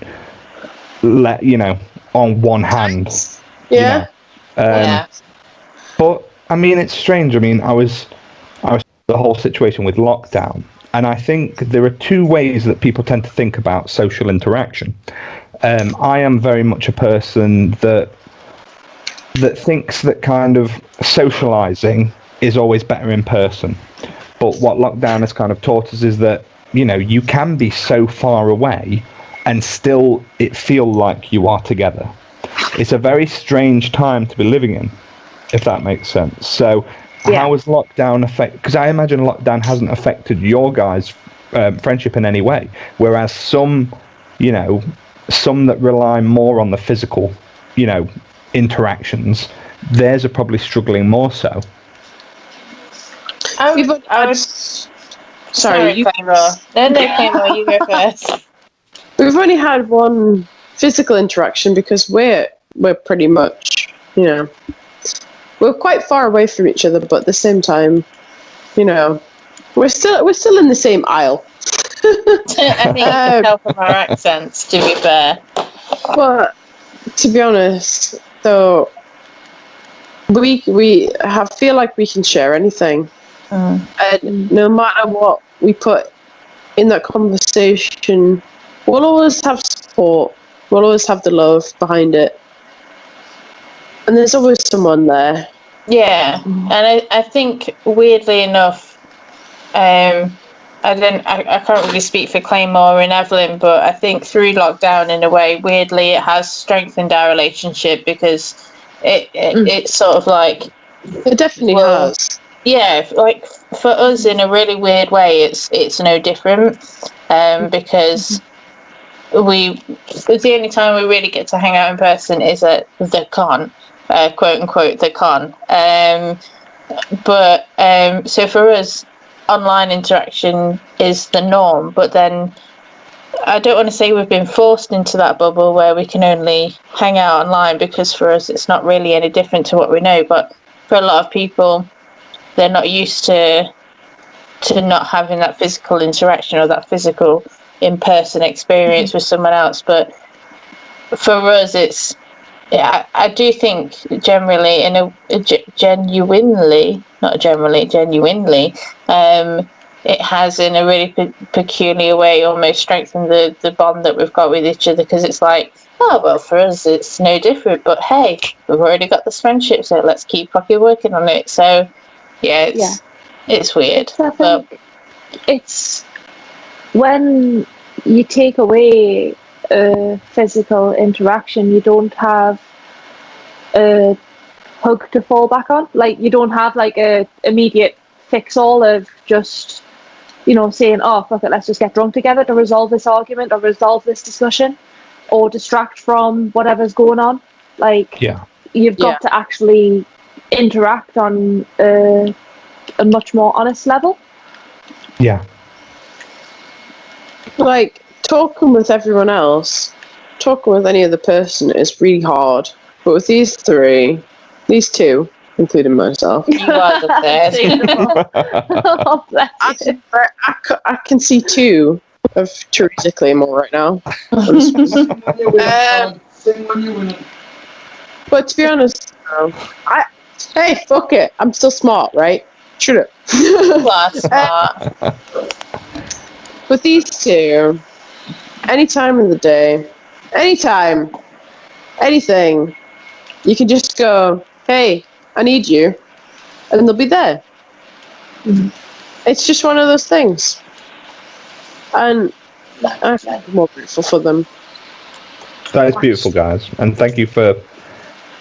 on one hand. Yeah. But I mean, it's strange. I mean, I was the whole situation with lockdown, and I think there are 2 ways that people tend to think about social interaction. I am very much a person that thinks that kind of socializing is always better in person. But what lockdown has kind of taught us is that, you can be so far away and still it feel like you are together. It's a very strange time to be living in, if that makes sense. So how has lockdown because I imagine lockdown hasn't affected your guys' friendship in any way, whereas some that rely more on the physical, interactions, theirs are probably struggling more so. Sorry, Claymore. No, Claymore, you go first. We've only had one physical interaction because we're pretty much, we're quite far away from each other, but at the same time, We're still in the same aisle. I think you can tell from our accents, to be fair. But to be honest, though, we feel like we can share anything, and no matter what we put in that conversation, we'll always have support. We'll always have the love behind it, and there's always someone there. Yeah, and I think weirdly enough, I can't really speak for Claymore and Evelyn, but I think through lockdown, in a way, weirdly, it has strengthened our relationship because it's sort of like It definitely has. Yeah, like for us, in a really weird way, it's no different, because it's the only time we really get to hang out in person is at the con, quote unquote the con. But so for us, online interaction is the norm. But then I don't want to say we've been forced into that bubble where we can only hang out online, because for us it's not really any different to what we know. But for a lot of people, they're not used to not having that physical interaction or that physical in-person experience with someone else. But for us, it's I do think genuinely, it has in a really peculiar way almost strengthened the bond that we've got with each other, because it's like, oh well, for us it's no different, but hey, we've already got this friendship, so let's keep fucking working on it. So it's weird. But It's when you take away physical interaction, you don't have a hug to fall back on. Like, you don't have like a immediate fix all of just, saying, oh fuck it, let's just get drunk together to resolve this argument or resolve this discussion or distract from whatever's going on. Like, you've got to actually interact on a much more honest level. Yeah. Like, talking with everyone else, talking with any other person is really hard. But with these two, including myself, you are the best. I can see two of Theresia Claymore right now. But to be honest, hey, fuck it, I'm still smart, right? Shoot it. You are smart. With these two, any time of the day, anytime, anything, you can just go, hey, I need you, and they'll be there. It's just one of those things. And I'm more grateful for them. That is beautiful, guys, and thank you for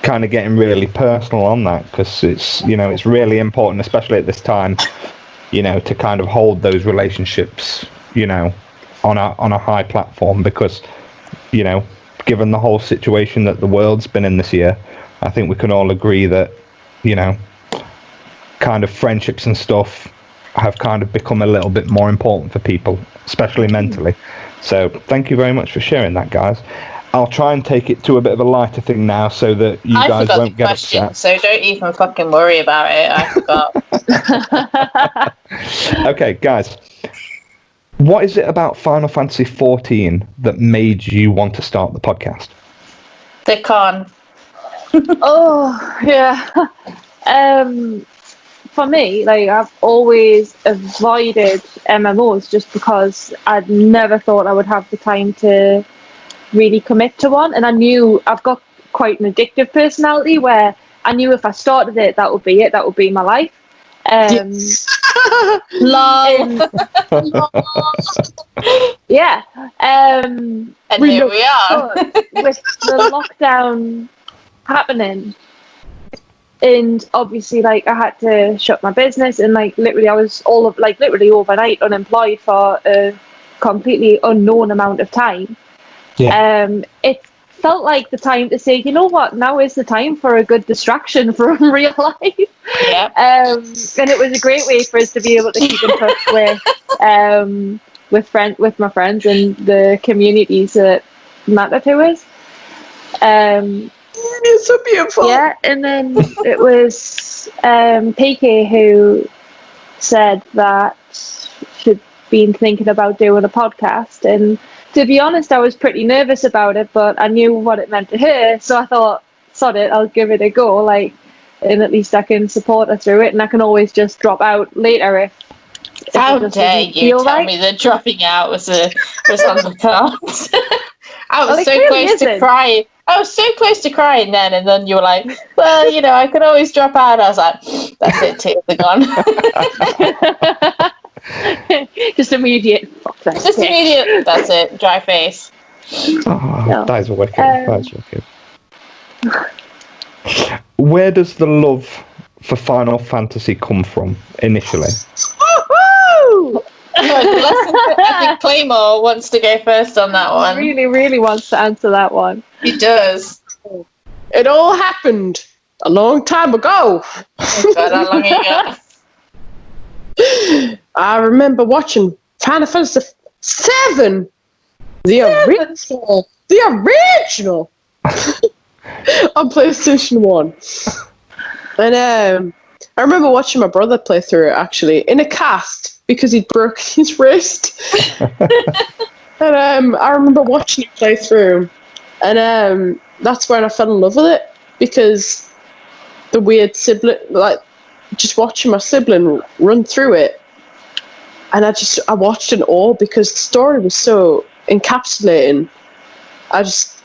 kind of getting really personal on that, because it's it's really important, especially at this time, to kind of hold those relationships on a high platform, because given the whole situation that the world's been in this year, I think we can all agree that kind of friendships and stuff have kind of become a little bit more important for people, especially mentally. So thank you very much for sharing that, guys. I'll try and take it to a bit of a lighter thing now, so that you guys won't get upset. So don't even fucking worry about it. I forgot. Okay, guys. What is it about Final Fantasy XIV that made you want to start the podcast? The con. Oh, yeah. For me, like, I've always avoided MMOs just because I'd never thought I would have the time to really commit to one. And I knew I've got quite an addictive personality where I knew if I started it, that would be it. That would be my life. Lol. Yeah. And here we are. With the lockdown happening, and obviously, like, I had to shut my business, and like literally I was literally overnight unemployed for a completely unknown amount of time. It felt like the time to say, you know what, now is the time for a good distraction from real life. Yeah. And it was a great way for us to be able to keep in touch with my friends and the communities that matter to us. It's so beautiful. Yeah, and then it was PK who said that she'd been thinking about doing a podcast, and to be honest, I was pretty nervous about it, but I knew what it meant to her, so I thought, sod it, I'll give it a go, like, and at least I can support her through it, and I can always just drop out later if How dare you tell me that dropping out was on the cards? I was so close to crying. I was so close to crying then, and then you were like, well, you know, I could always drop out. I was like, that's it, tears are gone. Just immediate. Just immediate, that's it, dry face. Oh, No. that is wicked. That is wicked. Where does the love for Final Fantasy come from initially? Woohoo! I think Claymore wants to go first on that one. Really, really wants to answer that one. He does. It all happened a long time ago. Oh God, how long ago? I remember watching Final Fantasy XIV, the original, on PlayStation 1. And I remember watching my brother play through it, actually, in a cast, because he broke his wrist. And I remember watching it play through, and that's when I fell in love with it, because the weird sibling, like, just watching my sibling run through it, and I watched it all because the story was so encapsulating. I just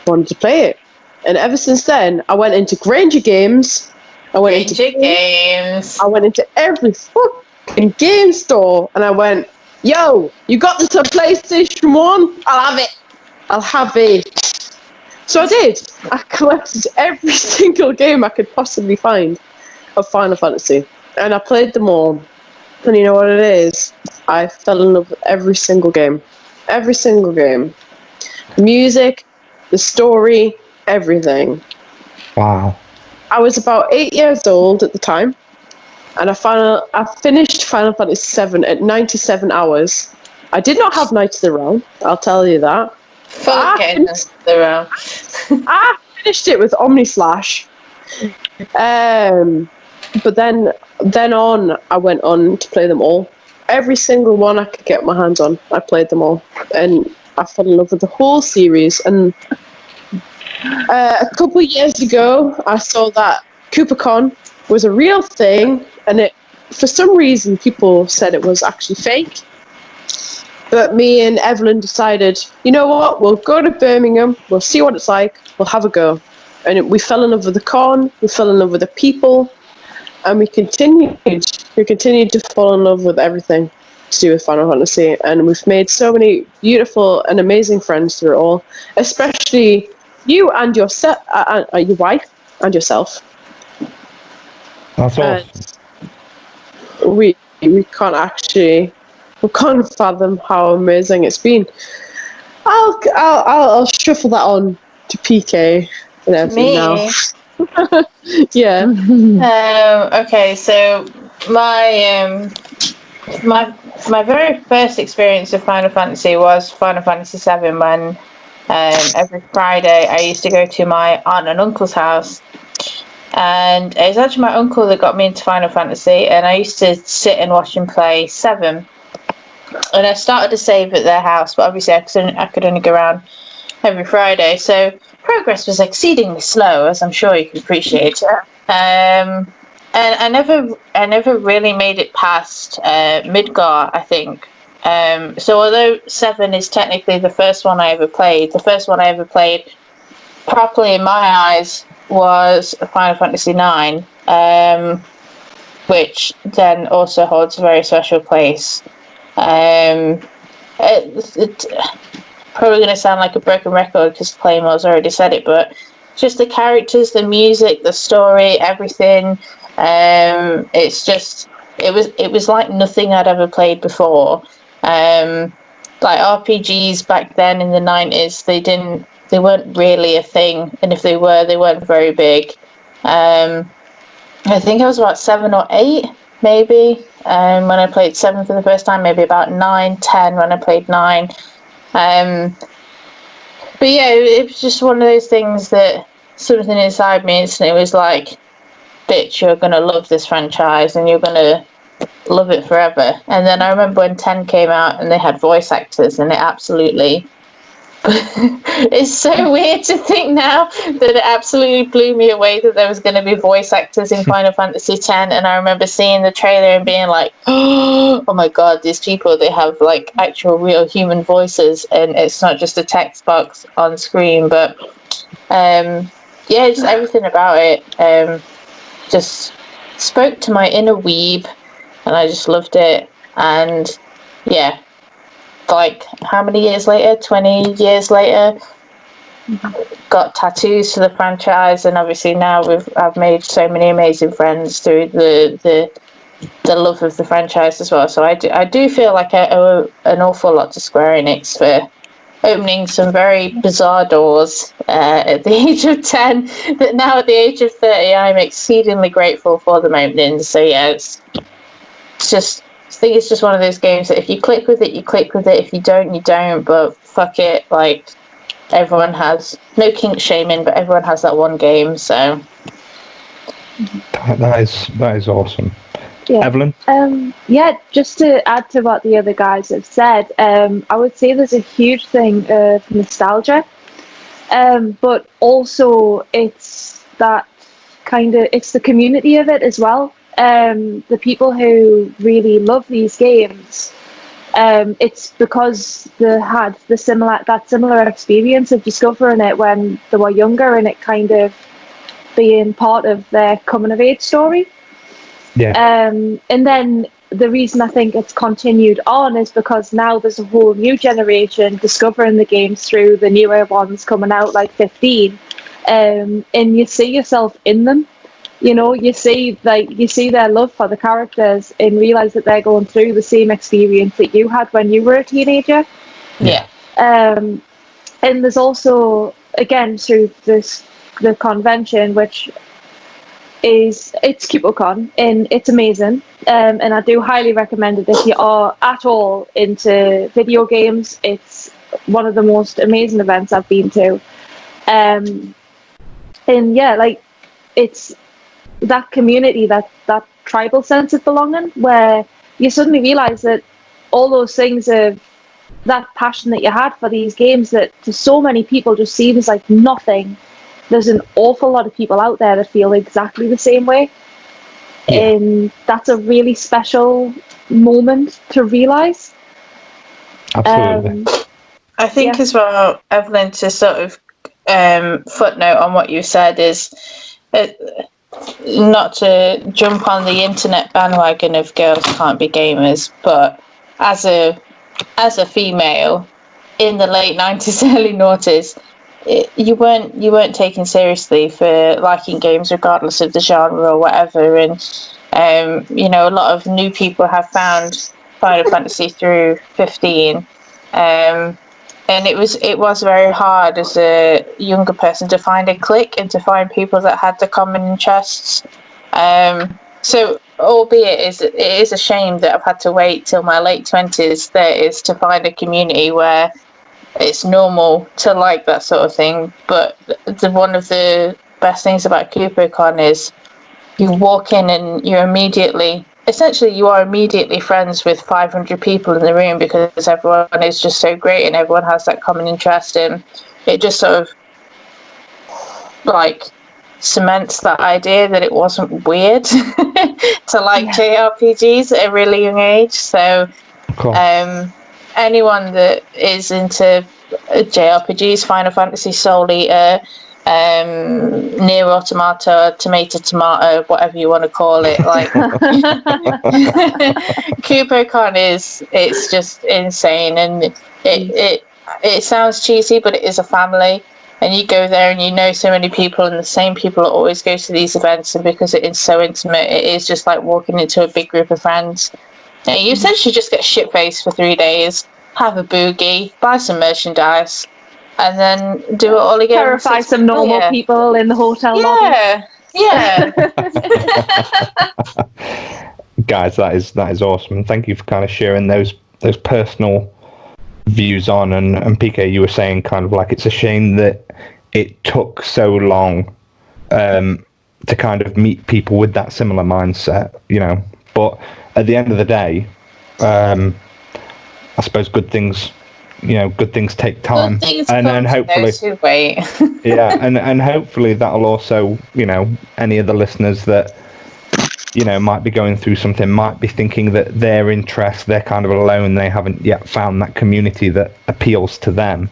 wanted to play it, and ever since then, I went into Granger Games. I went into every fucking game store, and I went, "Yo, you got this on PlayStation 1? I'll have it." So I did. I collected every single game I could possibly find of Final Fantasy, and I played them all. And you know what it is? I fell in love with every single game. Every single game. The music, the story, everything. Wow. I was about 8 years old at the time, and I finished Final Fantasy VII at 97 hours. I did not have Knights of the Realm, I'll tell you that. Fuck Knights of the Realm. I finished it with Omnislash. But then on, I went on to play them all. Every single one I could get my hands on, I played them all. And I fell in love with the whole series. And a couple of years ago, I saw that CooperCon was a real thing, and for some reason people said it was actually fake. But me and Evelyn decided, you know what, we'll go to Birmingham, we'll see what it's like, we'll have a go. And we fell in love with the con, we fell in love with the people, and we continued to fall in love with everything to do with Final Fantasy. And we've made so many beautiful and amazing friends through it all, especially you and your wife and yourself. That's awesome. We can't fathom how amazing it's been. I'll shuffle that on to PK and everything now. Yeah. Okay, so my very first experience of Final Fantasy was Final Fantasy VII, when every Friday I used to go to my aunt and uncle's house, and it was actually my uncle that got me into Final Fantasy, and I used to sit and watch him play 7. And I started to save at their house, but obviously I could only go around every Friday, so progress was exceedingly slow, as I'm sure you can appreciate. And I never really made it past Midgar, I think. So although 7 is technically the first one I ever played, the first one I ever played properly in my eyes was Final Fantasy IX, which then also holds a very special place. It's probably going to sound like a broken record because Claymore's already said it, but just the characters, the music, the story, everything. It was like nothing I'd ever played before. Like RPGs back then in the 90s, they weren't really a thing, and if they were, they weren't very big. I think I was about 7 or 8, maybe, when I played 7 for the first time, maybe about 9, 10 when I played 9. But yeah, it was just one of those things that something inside me instantly was like, bitch, you're going to love this franchise, and you're going to love it forever. And then I remember when 10 came out and they had voice actors, and it absolutely it's so weird to think now that it absolutely blew me away that there was going to be voice actors in Final Fantasy X. And I remember seeing the trailer and being like, oh my god, these people, they have like actual real human voices, and it's not just a text box on screen. But yeah, just everything about it just spoke to my inner weeb, and I just loved it. And yeah, like how many years later, 20 years later, got tattoos for the franchise, and obviously now I've made so many amazing friends through the love of the franchise as well. So I do feel like I owe an awful lot to Square Enix for opening some very bizarre doors at the age of 10 that now at the age of 30 I'm exceedingly grateful for them opening. So yeah, it's just, I think it's just one of those games that if you click with it, you click with it. If you don't, you don't. But fuck it, like everyone has, no kink shaming, but everyone has that one game. So that is awesome. Yeah. Evelyn? Yeah, just to add to what the other guys have said, I would say there's a huge thing of nostalgia, but also it's that it's the community of it as well. The people who really love these games, it's because they had that similar experience of discovering it when they were younger, and it kind of being part of their coming of age story. Yeah. And then the reason I think it's continued on is because now there's a whole new generation discovering the games through the newer ones coming out, like 15, and you see yourself in them. You know, you see their love for the characters and realise that they're going through the same experience that you had when you were a teenager. yeah. And there's also, again, through the convention, which it's CupoCon, and it's amazing. And I do highly recommend it if you are at all into video games. It's one of the most amazing events I've been to. And yeah, like it's that community, that tribal sense of belonging, where you suddenly realise that all those things of that passion that you had for these games that to so many people just seems like nothing. There's an awful lot of people out there that feel exactly the same way. Yeah. And that's a really special moment to realise. Absolutely. I think as well, Evelyn, to sort of footnote on what you said is not to jump on the internet bandwagon of girls can't be gamers, but as a female in the late 90s, early noughties, you weren't taken seriously for liking games regardless of the genre or whatever. And you know, a lot of new people have found Final Fantasy through 15, and it was very hard as a younger person to find a clique and to find people that had the common interests. So albeit it is a shame that I've had to wait till my late 20s, there is to find a community where it's normal to like that sort of thing. But one of the best things about CupoCon is you walk in and you are immediately friends with 500 people in the room, because everyone is just so great and everyone has that common interest, and it just sort of like cements that idea that it wasn't weird to like JRPGs at a really young age. So Cool. Anyone that is into JRPGs, Final Fantasy, Soul Eater, Nier Automata, Tomato, whatever you want to call it, like CupoCon it's just insane, and it sounds cheesy, but it is a family, and you go there and you know so many people, and the same people always go to these events, and because it is so intimate, it is just like walking into a big group of friends. And you essentially just get shit-faced for 3 days, have a boogie, buy some merchandise, and then do it all again. Terrify some normal people in the hotel lobby. Yeah. Guys, that is awesome. And thank you for kind of sharing those personal views on. And PK, you were saying kind of like it's a shame that it took so long to kind of meet people with that similar mindset, you know. But at the end of the day, I suppose good things take time, Good things and come to hopefully, those who wait. yeah, and hopefully that'll also, any of the listeners that might be going through something, might be thinking that their interests, they're kind of alone, they haven't yet found that community that appeals to them.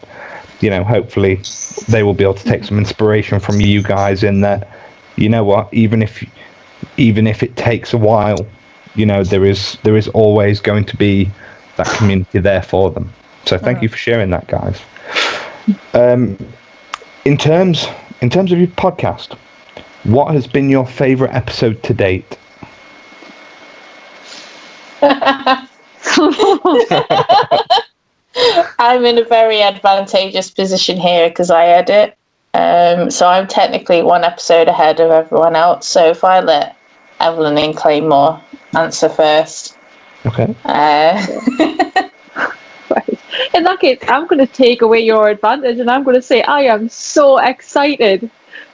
Hopefully they will be able to take some inspiration from you guys in that, what, even if it takes a while, there is always going to be that community there for them. So thank you for sharing that, guys. In terms of your podcast, what has been your favorite episode to date? I'm in a very advantageous position here because I edit. So I'm technically one episode ahead of everyone else. So if I let Evelyn and Claymore answer first. Okay. Right. In that case, I'm going to take away your advantage and I'm going to say I am so excited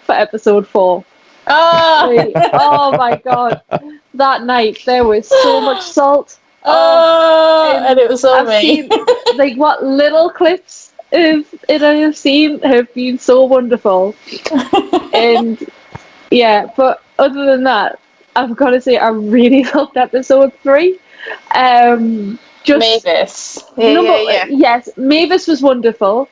for episode 4. Oh my god. That night there was so much salt. And it was all I've seen what little clips of it I have seen have been so wonderful. And yeah, but other than that, I've got to say I really loved episode 3. Mavis. Yeah. Yes, Mavis was wonderful.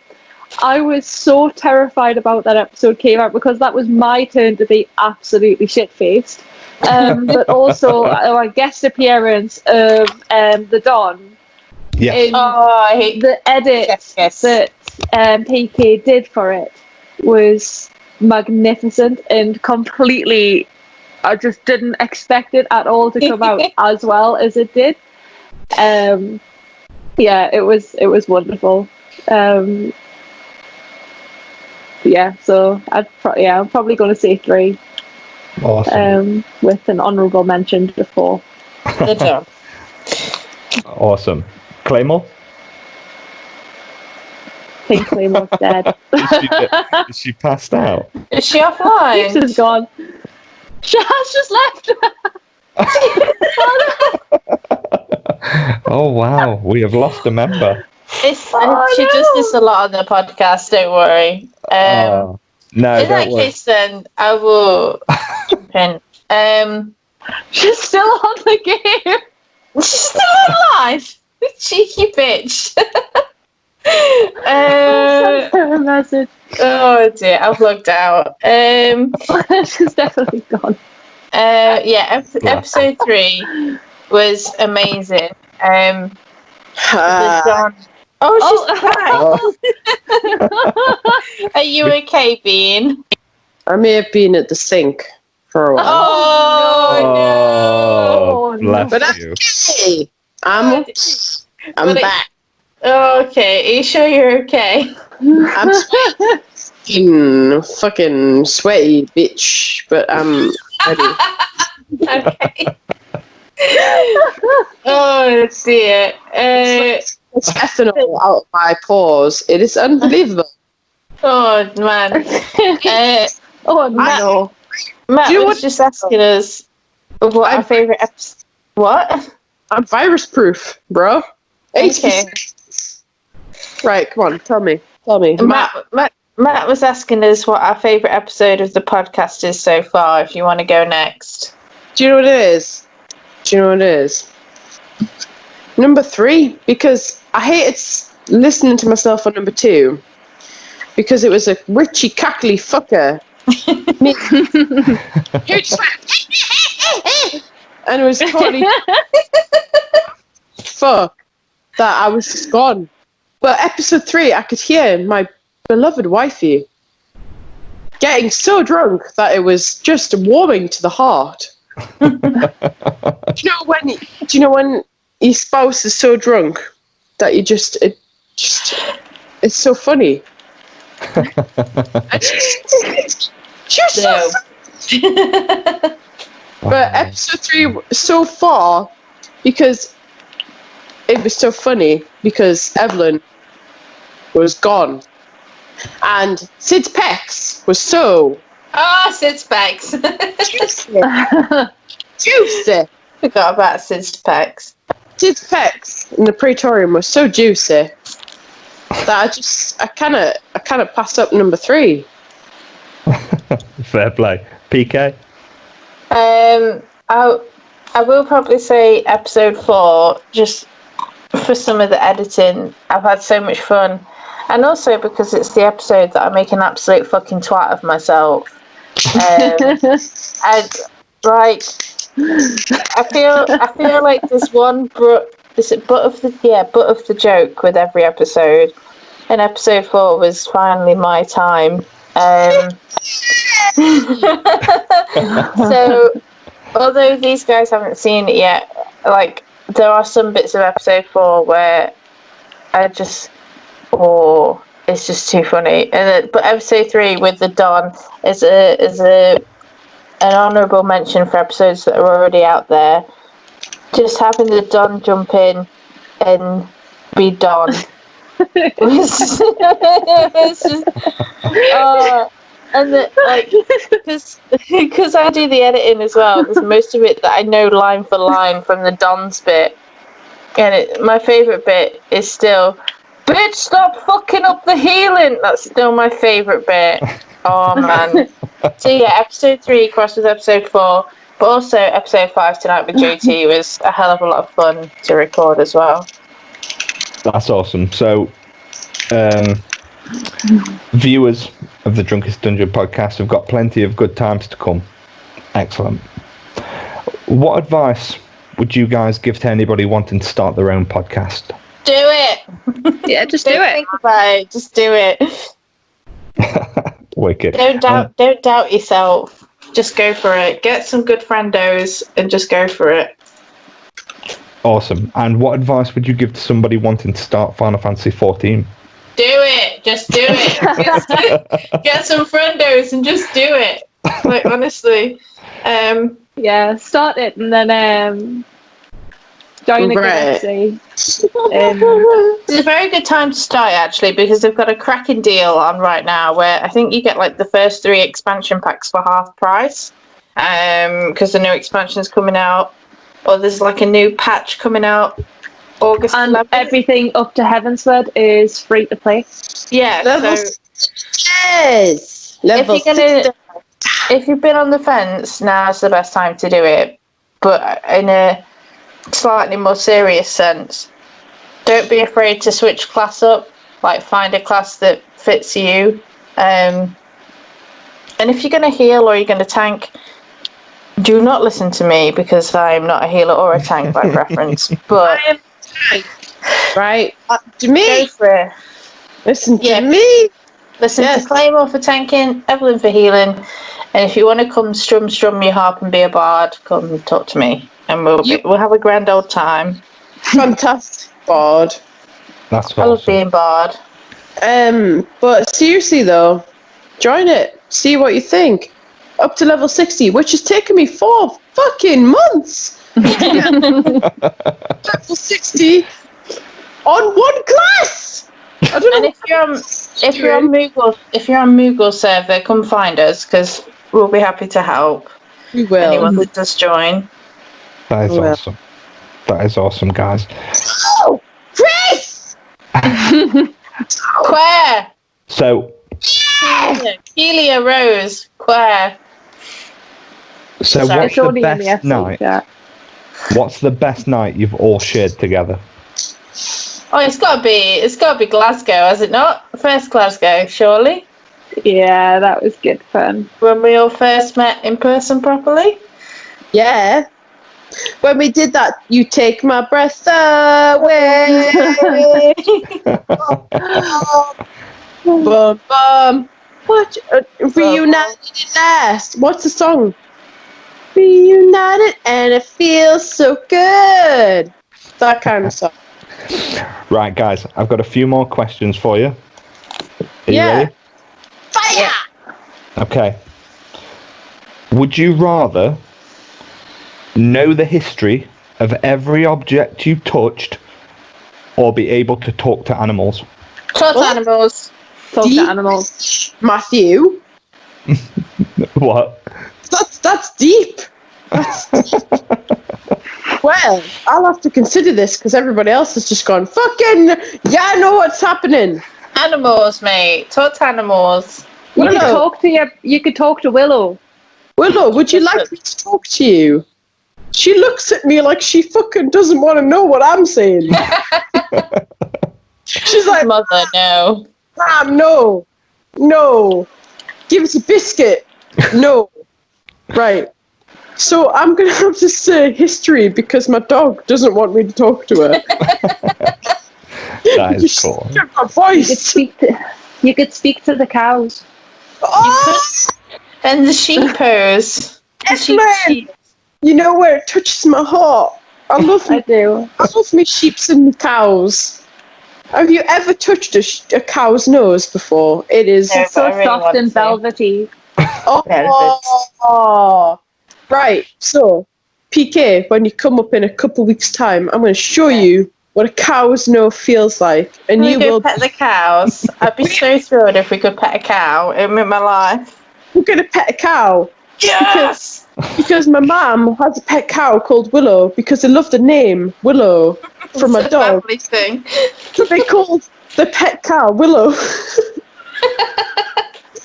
I was so terrified about that episode came out because that was my turn to be absolutely shit-faced. But also a guest appearance of the Don. Yes. I hate the edit that PK did for it was magnificent and completely. I just didn't expect it at all to come out as well as it did. Yeah, it was wonderful. Yeah, so I'm probably going to say 3. Awesome. With an honourable mention before. Good job. Awesome. Claymore? I think Claymore's dead. Is she passed out? Is she offline? She's gone. She has just left. Oh wow, we have lost a member. She does this a lot on the podcast, don't worry. No, in that case, then I will jump in. She's still on the game. She's still alive. Cheeky bitch. Send her a message. Oh dear, I've logged out. She's definitely gone. Episode 3 was amazing. The John. Oh, she's back. Are you okay, Bean? I may have been at the sink for a while. Oh no! Bless But you. okay. I'm back. Okay, are you sure you're okay? I'm fucking sweaty bitch, but I'm ready. Okay. Oh dear. It's ethanol out of my pores. It is unbelievable. Oh man. Oh no. Matt You know was what- just asking us what our favourite episode. What? I'm virus proof, bro. 80%. Okay. Right, come on, tell me. Matt was asking us what our favourite episode of the podcast is so far, if you want to go next. Do you know what it is? Number 3, because I hated listening to myself on number 2, because it was a Richie cackly fucker. And it was totally fuck that I was just gone. But episode 3, I could hear my beloved wifey getting so drunk that it was just warming to the heart. Do you know when your spouse is so drunk that it's so funny. She's so funny. But episode 3 so far, because it was so funny, because Evelyn was gone. And Sid's pecs was so Sid's pecs. juicy. Forgot about Sid's pecs. Sid's pecs in the Praetorium were so juicy that I kind of passed up number 3. Fair play. PK? I will probably say episode 4, just for some of the editing. I've had so much fun. And also because it's the episode that I make an absolute fucking twat of myself. And like, I feel like there's one butt of the joke with every episode. And episode 4 was finally my time. So, although these guys haven't seen it yet, like, there are some bits of episode 4 where it's just too funny. But episode 3 with the Don is an honourable mention for episodes that are already out there. Just having the Don jump in and be Don. And because I do the editing as well, there's most of it that I know line for line from the Don's bit, and my favourite bit is still, "Bitch, stop fucking up the healing." That's still my favourite bit. Oh man. So yeah, episode 3 crossed with episode 4, but also episode 5 tonight with JT was a hell of a lot of fun to record as well. That's awesome. So, viewers of the Drunkest Dungeon podcast have got plenty of good times to come. Excellent. What advice would you guys give to anybody wanting to start their own podcast? Do it. Yeah, just do Don't it. think about it. Just do it. Wicked. Don't doubt yourself. Just go for it. Get some good friendos and just go for it. Awesome. And what advice would you give to somebody wanting to start Final Fantasy XIV? Do it. Just do it. Get some friendos and just do it. Like, honestly. Yeah, start it and then join the galaxy. It's a very good time to start, actually, because they've got a cracking deal on right now where I think you get like the first 3 expansion packs for half price, because the new expansion's coming out, or there's like a new patch coming out August 11th. Everything up to Heavensward is free to play. Yeah, Yes. If you've been on the fence, now's the best time to do it. But in a slightly more serious sense, don't be afraid to switch class up. Like, find a class that fits you. And if you're going to heal or you're going to tank, do not listen to me, because I'm not a healer or a tank by preference. But right, to me. Go for it. Listen to me. Listen to Claymore for tanking, Evelyn for healing, and if you want to come strum your harp and be a bard, come talk to me, and we'll have a grand old time. Fantastic bard. That's awesome. I love being bard. But seriously though, join it. See what you think. Up to level 60, which has taken me 4 fucking months. Level 60 on 1 class. I don't know. And if you're on Moogle server, come find us, because we'll be happy to help. We will. Anyone who does join. That is awesome. That is awesome, guys. Oh, Chris! Quare! So, Kelia Rose, Quare. So Sorry. what's the best night? What's the best night you've all shared together? Oh, it's got to be Glasgow, has it not? First Glasgow, surely. Yeah, that was good fun. When we all first met in person properly. Yeah. When we did that, you take my breath away. Bum, bum. What? Reunited at last. What's the song? Reunited and it feels so good. That kind of song. Right, guys, I've got a few more questions for you. Are you ready? Fire! Okay. Would you rather know the history of every object you touched, or be able to talk to animals? Talk to animals. Talk to animals. Matthew. What? That's deep. Well, I'll have to consider this because everybody else has just gone, fucking, yeah, I know what's happening. Animals, mate. Talk to animals. You could Willow. talk to Willow. Willow, would you like me to talk to you? She looks at me like she fucking doesn't want to know what I'm saying. She's like, Mother, no. Mom, no. No. Give us a biscuit. No. Right. So I'm going to have to say history because my dog doesn't want me to talk to her. That is cool. My voice. You could speak to the cows. Oh! And the sheepers. Evelyn! You know where it touches my heart? I love I do. my sheeps and my cows. Have you ever touched a cow's nose before? It is No, So I really soft want and to. velvety. Oh, right. So, PK, when you come up in a couple weeks' time, I'm going to show you what a cow's nose feels like, and Can you we go will. pet the cows? I'd be so thrilled if we could pet a cow. It would make my life. We're going to pet a cow. Yes! Because my mum has a pet cow called Willow because they love the name Willow from a It's a dog. family thing. So they called the pet cow Willow.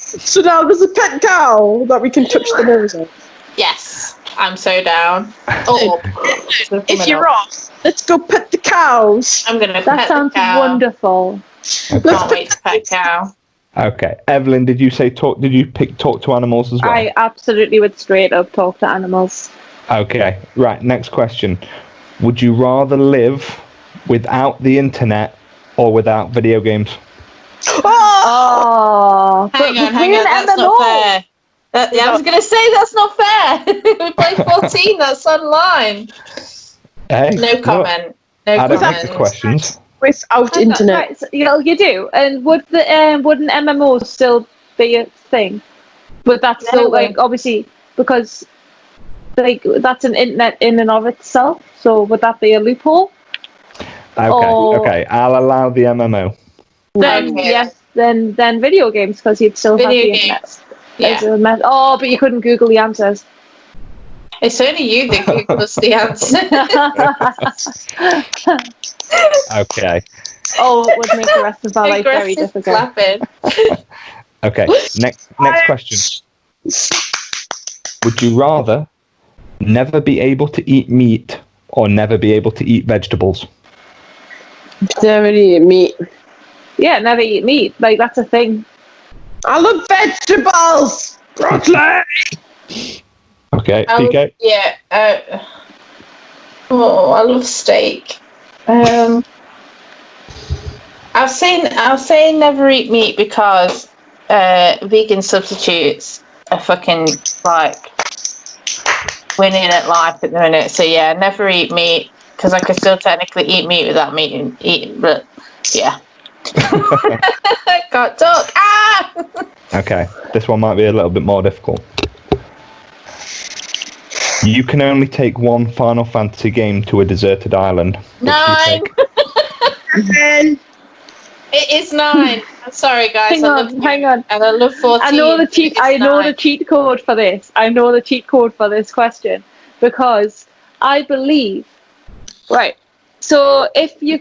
So now there's a pet cow that we can touch the nose of. Yes, I'm so down. Oh, If you're off, let's go pet the cows. I'm gonna That pet sounds the cow. wonderful. Can't wait to pet a cow. Okay, Evelyn, did you say talk? Did you pick talk to animals as well? I absolutely would straight up talk to animals. Okay, right. Next question: would you rather live without the internet or without video games? Oh, Hang on, that's not fair. I was gonna say that's not fair. We play 14. That's online. Hey, No comment. No I don't comment. answer questions. Without internet. Right, so, you do. And would an MMO still be a thing? Would that still obviously because that's an internet in and of itself? So would that be a loophole? Okay. I'll allow the MMO. Then Okay. yes, then video games because you'd still have the Video internet. games. Yeah. Oh, but you couldn't Google the answers. It's only you that Googles the answer. Okay. Oh, it would make the rest of our life very Aggressive difficult. clapping. Okay. Next question. Would you rather never be able to eat meat or never be able to eat vegetables? Never eat meat. Yeah, never eat meat. Like that's a thing. I love vegetables. Broccoli. Okay, PK. Yeah. I love steak. I'll say never eat meat because vegan substitutes are fucking like winning at life at the minute. So yeah, never eat meat because I could still technically eat meat without eating. But yeah. Can't talk. Ah! Okay, this one might be a little bit more difficult. You can only take one Final Fantasy game to a deserted island. Which do you 9. take? It is 9. I'm sorry, guys. Hang on. And I love 14. I know the cheat. It's I know 9. the cheat code for this. I know the cheat code for this question because I believe. Right. So if you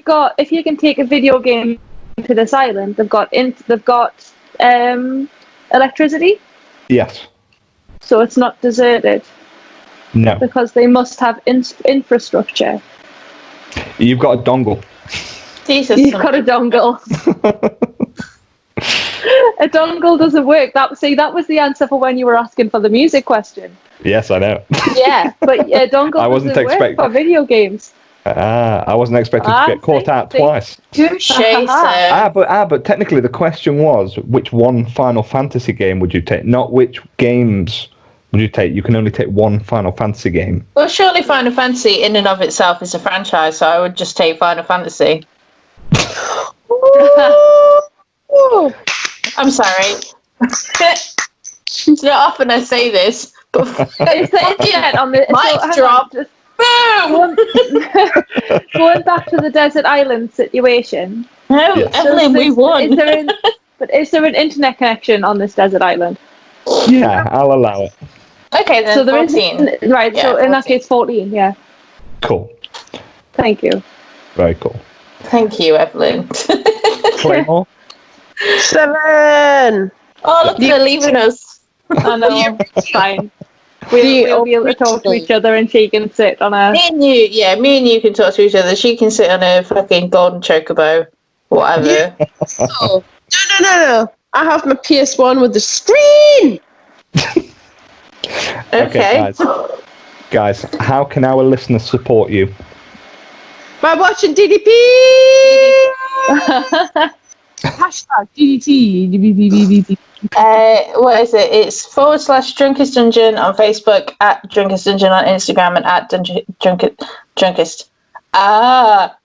can take a video game to this island, they've got electricity. Yes. So it's not deserted No. because they must have infrastructure. You've got a dongle. Jesus. You've got a dongle. A dongle doesn't work. That was the answer for when you were asking for the music question. Yes, I know. Yeah, but a dongle I wasn't doesn't work for video games. I wasn't expecting to get caught out twice. Touche, sir. But technically the question was which one Final Fantasy game would you take, not which games would you take. You can only take one Final Fantasy game. Well, surely Final Fantasy in and of itself is a franchise, so I would just take Final Fantasy. I'm sorry. It's not often I say this, but It's the internet on the mic drop. Boom! Going back to the desert island situation. No, Yes. Evelyn, we won. Is there an internet connection on this desert island? Yeah, I'll allow it. Okay, then So there is 14. right. Yeah, so in that 14. case, 14. Yeah. Cool. Thank you. Very cool. Thank you, Evelyn. Claymore? 7. Oh, look, they're leaving us. I know. It's fine. We'll be able to talk to each other, and she can sit on a. Me and you can talk to each other. She can sit on a fucking golden chocobo, whatever. Oh, no. I have my PS1 with the screen. Okay. Guys, how can our listeners support you? By watching DDP. Hashtag DDT. What is it? It's / DrunkestDungeon on Facebook, at DrunkestDungeon on Instagram, and at Drunkest. At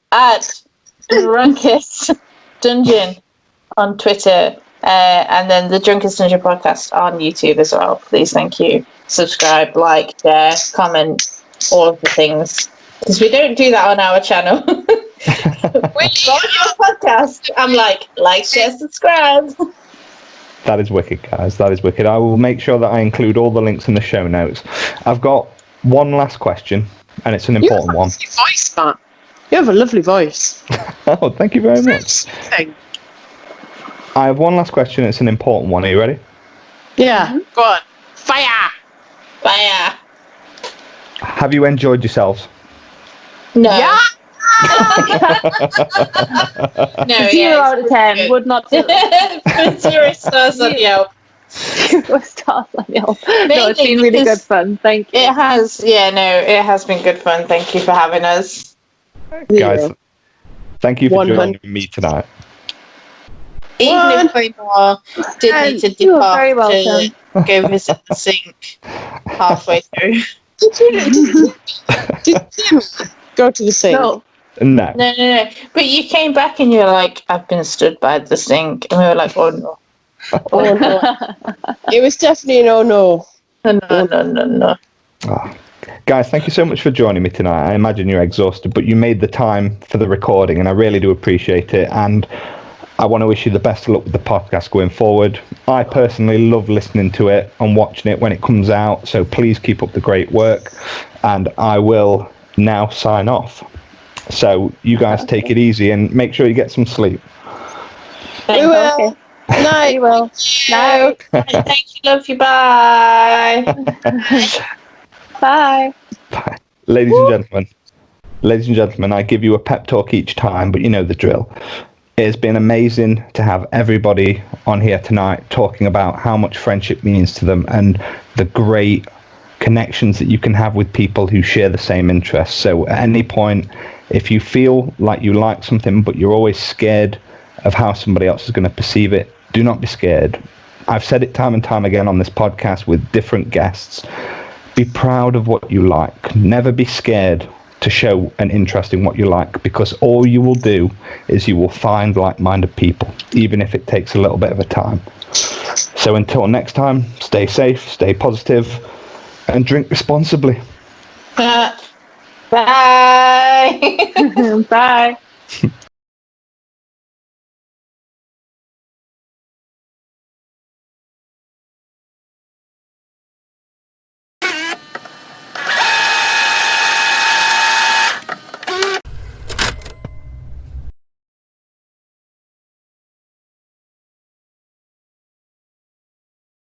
DrunkestDungeon on Twitter. And then the Drunkest Dungeon podcast on YouTube as well. Please, thank you. Subscribe, like, share, comment, all of the things. Because we don't do that on our channel. On your podcast, I'm like, share, subscribe. That is wicked, guys. That is wicked. I will make sure that I include all the links in the show notes. I've got one last question, and it's an important one. You have a voice, Matt. You have a lovely voice. Oh, thank you very much. I have one last question. It's an important one. Are you ready? Yeah. Go on. Fire. Have you enjoyed yourselves? No. Yeah. No. 0 out of 10. Would not do it. 0 stars on Yelp. 0 stars on Yelp. No, it's been really because good fun. Thank you. It has. Yeah, no, it has been good fun. Thank you for having us. Guys, thank you for 100. joining me tonight. Even if Claymore did need to You are very depart welcome. to go visit the sink halfway through. Did Tim go to the sink? No. No. No. But you came back and you were like, I've been stood by the sink. And we were like, oh no. Oh no. It was definitely an oh no. No. Oh. Guys, thank you so much for joining me tonight. I imagine you're exhausted, but you made the time for the recording, and I really do appreciate it. And I want to wish you the best of luck with the podcast going forward. I personally love listening to it and watching it when it comes out, so please keep up the great work. And I will now sign off. So you guys take it easy and make sure you get some sleep. We will. Night. We will. No. Thank you. Love you. Bye. Bye. Bye. Ladies and gentlemen, I give you a pep talk each time, but you know the drill. It has been amazing to have everybody on here tonight talking about how much friendship means to them and the great connections that you can have with people who share the same interests. So at any point, if you feel like you like something, but you're always scared of how somebody else is going to perceive it, do not be scared. I've said it time and time again on this podcast with different guests. Be proud of what you like. Never be scared to show an interest in what you like, because all you will do is you will find like-minded people, even if it takes a little bit of a time. So until next time, stay safe, stay positive, and drink responsibly. Bye. Bye.